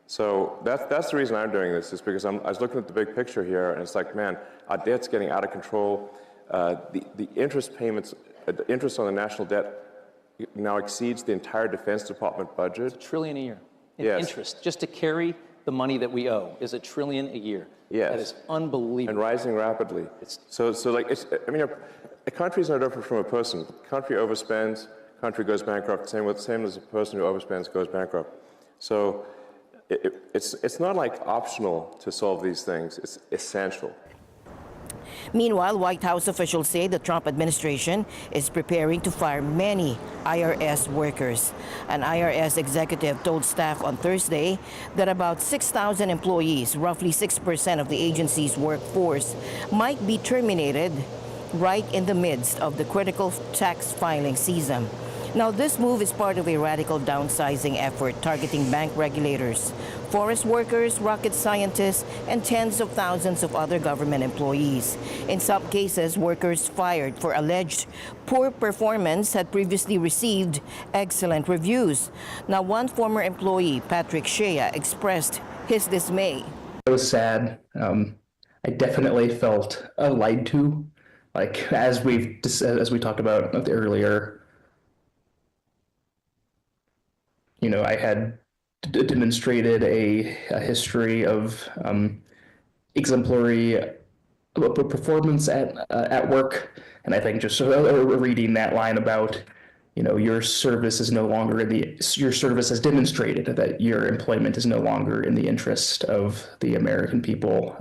So that's the reason I'm doing this, is because I was looking at the big picture here, and it's like, man, our debt's getting out of control. The interest payments, the interest on the national debt now exceeds the entire Defense Department budget. $1 trillion a year in Yes. interest. Just to carry the money that we owe is $1 trillion a year. Yes. That is unbelievable. And rising rapidly. So like, a country is no different from a person. Country overspends, country goes bankrupt. Same as a person who overspends goes bankrupt. So it's not like optional to solve these things. It's essential. Meanwhile, White House officials say the Trump administration is preparing to fire many IRS workers. An IRS executive told staff on Thursday that about 6,000 employees, roughly 6% of the agency's workforce, might be terminated right in the midst of the critical tax filing season. Now, this move is part of a radical downsizing effort targeting bank regulators, forest workers, rocket scientists, and tens of thousands of other government employees. In some cases, workers fired for alleged poor performance had previously received excellent reviews. Now, one former employee, Patrick Shea, expressed his dismay. It was sad. I definitely felt lied to. Like, as we talked about earlier, you know, I had demonstrated a history of exemplary performance at work, and I think just reading that line about, you know, your service is no longer your service has demonstrated that your employment is no longer in the interest of the American people.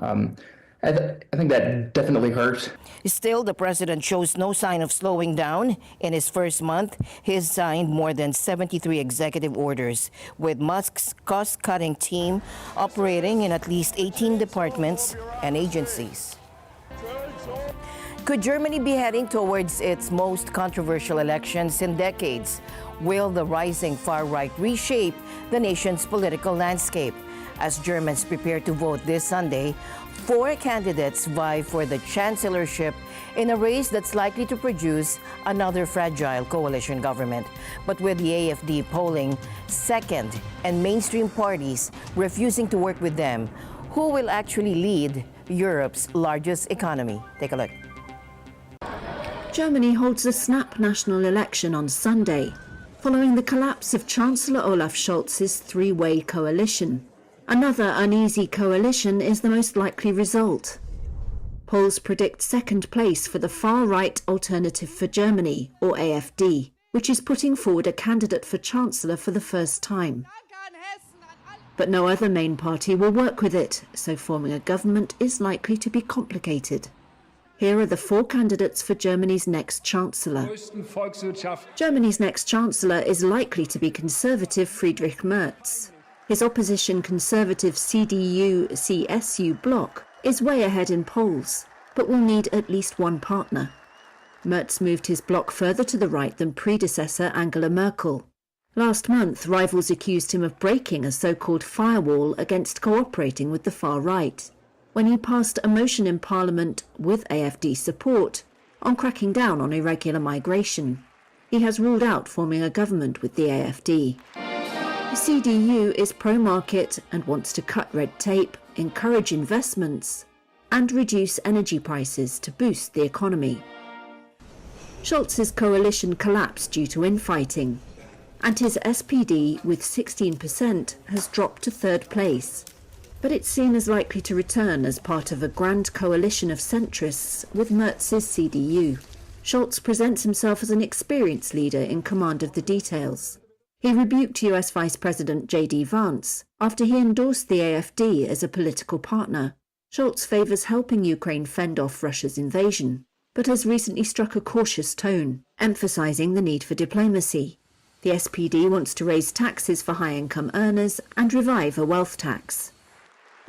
I think that definitely hurt. Still, the president shows no sign of slowing down. In his first month, he has signed more than 73 executive orders, with Musk's cost-cutting team operating in at least 18 departments and agencies. Could Germany be heading towards its most controversial elections in decades? Will the rising far-right reshape the nation's political landscape? As Germans prepare to vote this Sunday, 4 candidates vie for the chancellorship in a race that's likely to produce another fragile coalition government. But with the AfD polling second and mainstream parties refusing to work with them, who will actually lead Europe's largest economy? Take a look. Germany holds a snap national election on Sunday, following the collapse of Chancellor Olaf Scholz's three-way coalition. Another uneasy coalition is the most likely result. Polls predict second place for the far-right Alternative for Germany, or AfD, which is putting forward a candidate for Chancellor for the first time. But no other main party will work with it, so forming a government is likely to be complicated. Here are the 4 candidates for Germany's next Chancellor. Germany's next Chancellor is likely to be Conservative Friedrich Merz. His opposition Conservative CDU-CSU bloc is way ahead in polls, but will need at least one partner. Merz moved his bloc further to the right than predecessor Angela Merkel. Last month, rivals accused him of breaking a so-called firewall against cooperating with the far right, when he passed a motion in Parliament with AfD support on cracking down on irregular migration. He has ruled out forming a government with the AfD. The CDU is pro-market and wants to cut red tape, encourage investments, and reduce energy prices to boost the economy. Scholz's coalition collapsed due to infighting, and his SPD, with 16%, has dropped to third place. But it's seen as likely to return as part of a grand coalition of centrists with Merz's CDU. Scholz presents himself as an experienced leader in command of the details. He rebuked US Vice President J.D. Vance after he endorsed the AfD as a political partner. Scholz favours helping Ukraine fend off Russia's invasion, but has recently struck a cautious tone, emphasising the need for diplomacy. The SPD wants to raise taxes for high-income earners and revive a wealth tax.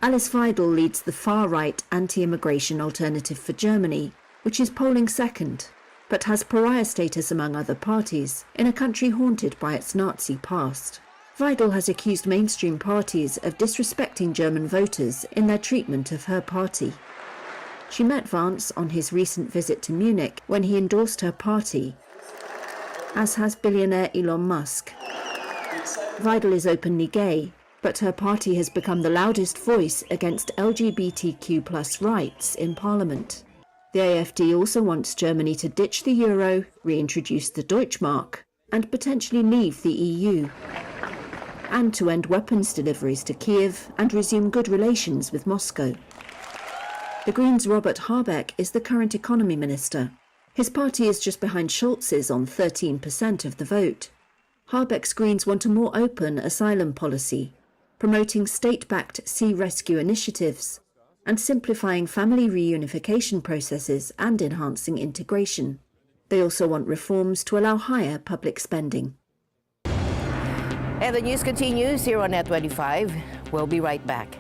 Alice Weidel leads the far-right anti-immigration Alternative for Germany, which is polling second, but has pariah status among other parties in a country haunted by its Nazi past. Weidel has accused mainstream parties of disrespecting German voters in their treatment of her party. She met Vance on his recent visit to Munich when he endorsed her party, as has billionaire Elon Musk. Vidal is openly gay, but her party has become the loudest voice against LGBTQ+ rights in Parliament. The AfD also wants Germany to ditch the euro, reintroduce the Deutschmark, and potentially leave the EU, and to end weapons deliveries to Kiev and resume good relations with Moscow. The Greens' Robert Habeck is the current economy minister. His party is just behind Scholz's on 13% of the vote. Habeck's Greens want a more open asylum policy, promoting state-backed sea rescue initiatives, and simplifying family reunification processes and enhancing integration. They also want reforms to allow higher public spending. And the news continues here on NET25. We'll be right back.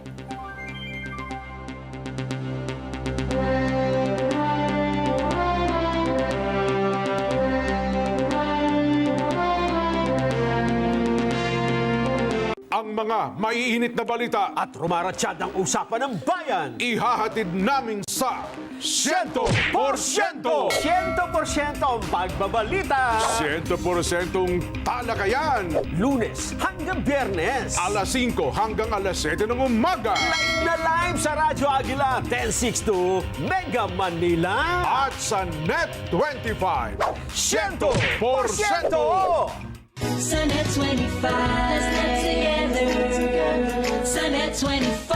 Ang mga maiinit na balita at rumaratsyad ang usapan ng bayan, ihahatid namin sa 100%! 100% ang pagbabalita! 100% talakayan! Lunes hanggang Biyernes! Alas 5 hanggang alas 7 ng umaga! Live na live sa Radyo Agila 1062 Mega Manila! At sa NET25 100%! Sa NET25, let's get together. Sa NET25.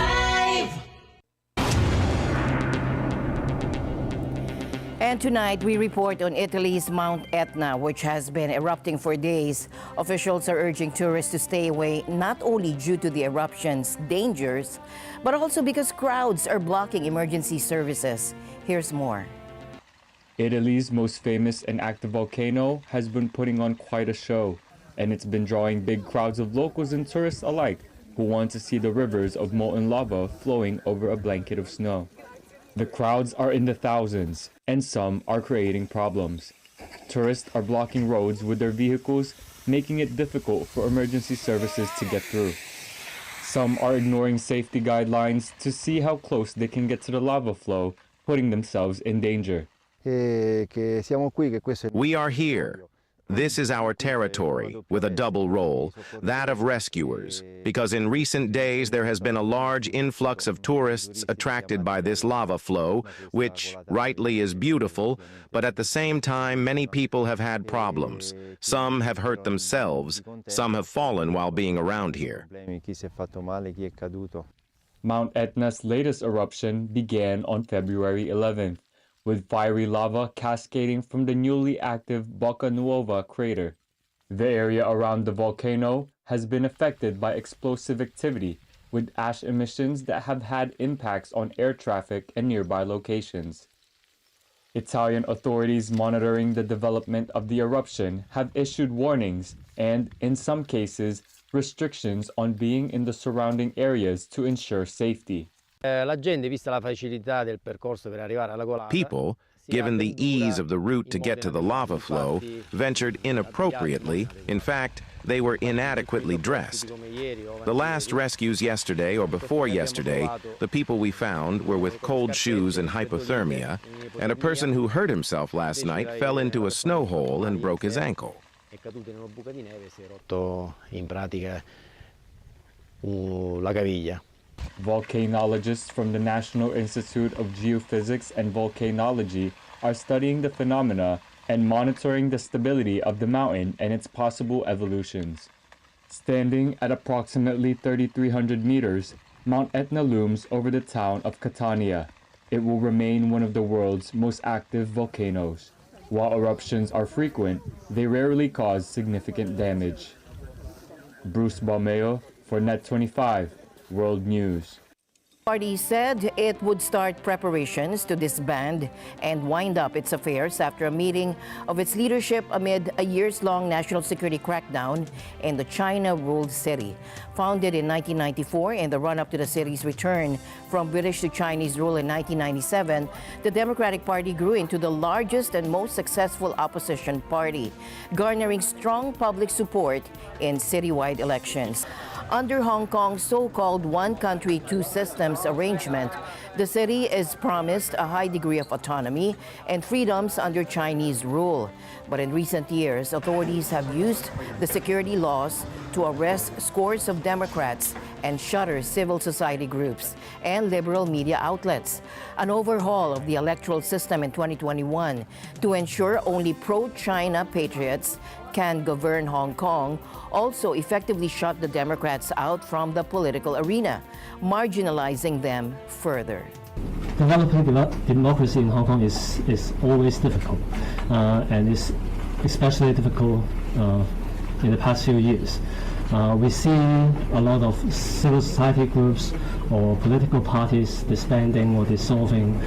And tonight, we report on Italy's Mount Etna, which has been erupting for days. Officials are urging tourists to stay away, not only due to the eruption's dangers, but also because crowds are blocking emergency services. Here's more. Italy's most famous and active volcano has been putting on quite a show, and it's been drawing big crowds of locals and tourists alike who want to see the rivers of molten lava flowing over a blanket of snow. The crowds are in the thousands, and some are creating problems. Tourists are blocking roads with their vehicles, making it difficult for emergency services to get through. Some are ignoring safety guidelines to see how close they can get to the lava flow, putting themselves in danger. We are here. This is our territory, with a double role, that of rescuers, because in recent days there has been a large influx of tourists attracted by this lava flow, which rightly is beautiful, but at the same time many people have had problems. Some have hurt themselves, some have fallen while being around here. Mount Etna's latest eruption began on February 11th. With fiery lava cascading from the newly active Bocca Nuova crater. The area around the volcano has been affected by explosive activity, with ash emissions that have had impacts on air traffic and nearby locations. Italian authorities monitoring the development of the eruption have issued warnings and, in some cases, restrictions on being in the surrounding areas to ensure safety. People, given the ease of the route to get to the lava flow, ventured inappropriately. In fact, they were inadequately dressed. The last rescues yesterday or before yesterday, the people we found were with cold shoes and hypothermia, and a person who hurt himself last night fell into a snow hole and broke his ankle. Volcanologists from the National Institute of Geophysics and Volcanology are studying the phenomena and monitoring the stability of the mountain and its possible evolutions. Standing at approximately 3,300 meters, Mount Etna looms over the town of Catania. It will remain one of the world's most active volcanoes. While eruptions are frequent, they rarely cause significant damage. Bruce Balmeo for NET25 World News. Party said it would start preparations to disband and wind up its affairs after a meeting of its leadership amid a years-long national security crackdown in the China-ruled city. Founded in 1994 in the run-up to the city's return from British to Chinese rule in 1997, the Democratic Party grew into the largest and most successful opposition party, garnering strong public support in citywide elections. Under Hong Kong's so-called one country, two systems arrangement, The city is promised a high degree of autonomy and freedoms under Chinese rule. But in recent years, authorities have used the security laws to arrest scores of Democrats and shutter civil society groups and liberal media outlets. An overhaul of the electoral system in 2021 to ensure only pro-China patriots can govern Hong Kong also effectively shut the Democrats out from the political arena, marginalizing them further. Developing democracy in Hong Kong is always difficult, and is especially difficult in the past few years. We see a lot of civil society groups or political parties disbanding or dissolving.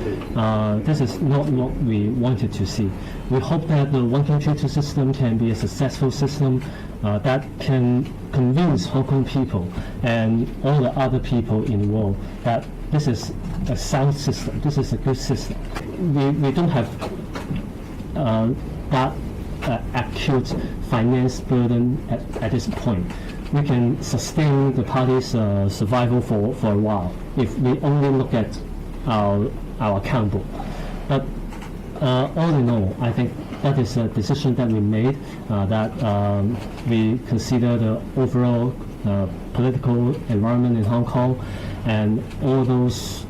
This is not what we wanted to see. We hope that the one country, two system can be a successful system that can convince Hong Kong people and all the other people in the world that this is a sound system, this is a good system. We don't have that acute finance burden at this point. We can sustain the party's survival for a while if we only look at our account book. But all in all, I think that is a decision that we made, that we consider the overall political environment in Hong Kong and all those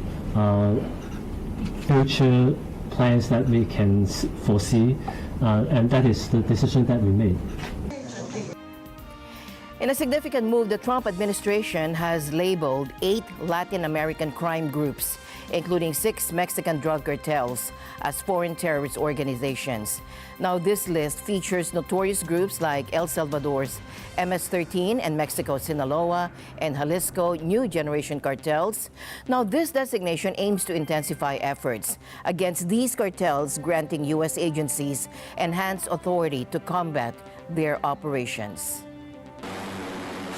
future plans that we can foresee, and that is the decision that we made. In a significant move, the Trump administration has labeled 8 Latin American crime groups, including 6 Mexican drug cartels, as foreign terrorist organizations. Now, this list features notorious groups like El Salvador's MS-13 and Mexico's Sinaloa and Jalisco New Generation cartels. Now, this designation aims to intensify efforts against these cartels, granting U.S. agencies enhanced authority to combat their operations.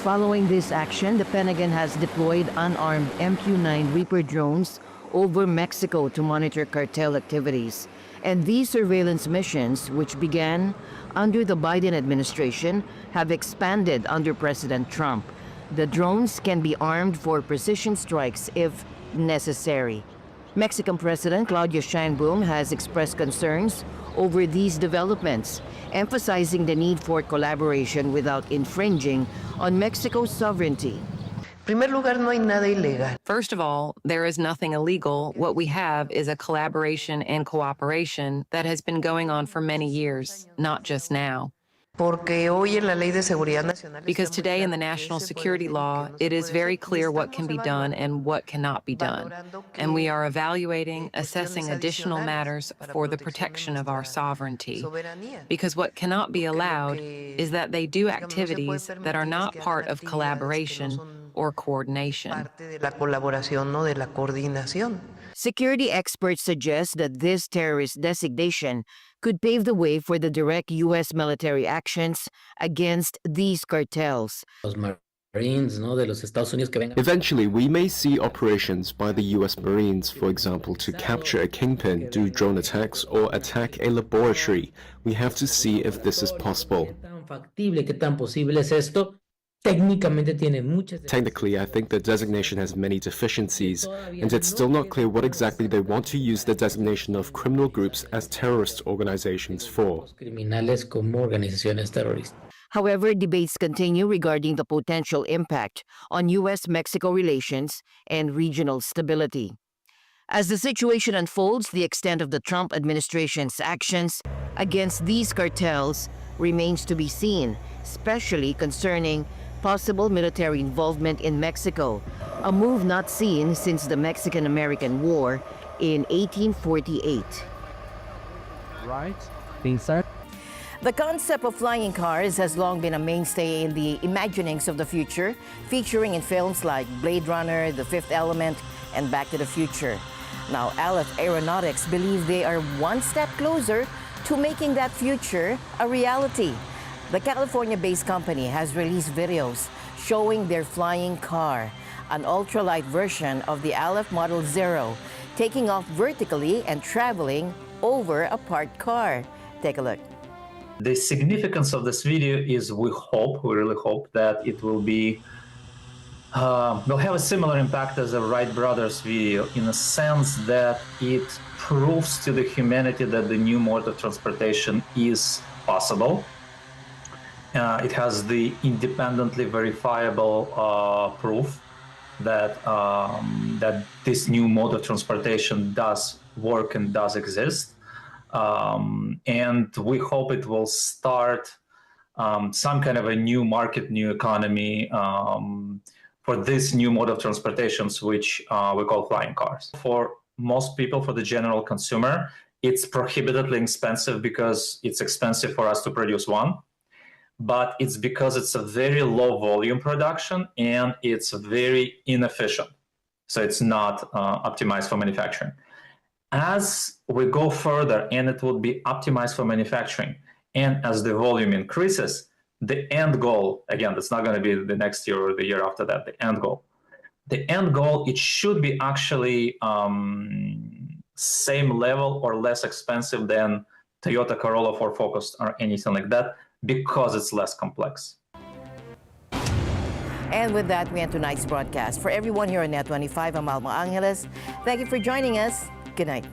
Following this action, the Pentagon has deployed unarmed MQ-9 Reaper drones over Mexico to monitor cartel activities. And these surveillance missions, which began under the Biden administration, have expanded under President Trump. The drones can be armed for precision strikes if necessary. Mexican President Claudia Sheinbaum has expressed concerns over these developments, emphasizing the need for collaboration without infringing on Mexico's sovereignty. First of all, there is nothing illegal. What we have is a collaboration and cooperation that has been going on for many years, not just now. Because today in the national security law, it is very clear what can be done and what cannot be done. And we are evaluating, assessing additional matters for the protection of our sovereignty. Because what cannot be allowed is that they do activities that are not part of collaboration or coordination. Security experts suggest that this terrorist designation could pave the way for the direct U.S. military actions against these cartels. Eventually, we may see operations by the U.S. Marines, for example, to capture a kingpin, do drone attacks, or attack a laboratory. We have to see if this is possible. Technically, I think the designation has many deficiencies, and it's still not clear what exactly they want to use the designation of criminal groups as terrorist organizations for. However, debates continue regarding the potential impact on U.S.-Mexico relations and regional stability. As the situation unfolds, the extent of the Trump administration's actions against these cartels remains to be seen, especially concerning possible military involvement in Mexico, a move not seen since the Mexican-American War in 1848. Right, inside. The concept of flying cars has long been a mainstay in the imaginings of the future, featuring in films like Blade Runner, The Fifth Element, and Back to the Future. Now, Aleph Aeronautics believe they are one step closer to making that future a reality. The California-based company has released videos showing their flying car, an ultralight version of the Aleph Model 0, taking off vertically and traveling over a parked car. Take a look. The significance of this video is we really hope that it will be will have a similar impact as the Wright brothers video, in a sense that it proves to the humanity that the new mode of transportation is possible. It has the independently verifiable proof that that this new mode of transportation does work and does exist. And we hope it will start some kind of a new market, new economy for this new mode of transportations, which we call flying cars. For most people, for the general consumer, it's prohibitively expensive because it's expensive for us to produce one. But it's because it's a very low volume production and it's very inefficient. So it's not optimized for manufacturing. As we go further and it will be optimized for manufacturing, and as the volume increases, the end goal, again, that's not going to be the next year or the year after that, the end goal, it should be actually same level or less expensive than Toyota Corolla, Ford Focus, or anything like that, because it's less complex. And with that, we end tonight's broadcast. For everyone here on NET25, I'm Alma Angeles. Thank you for joining us. Good night.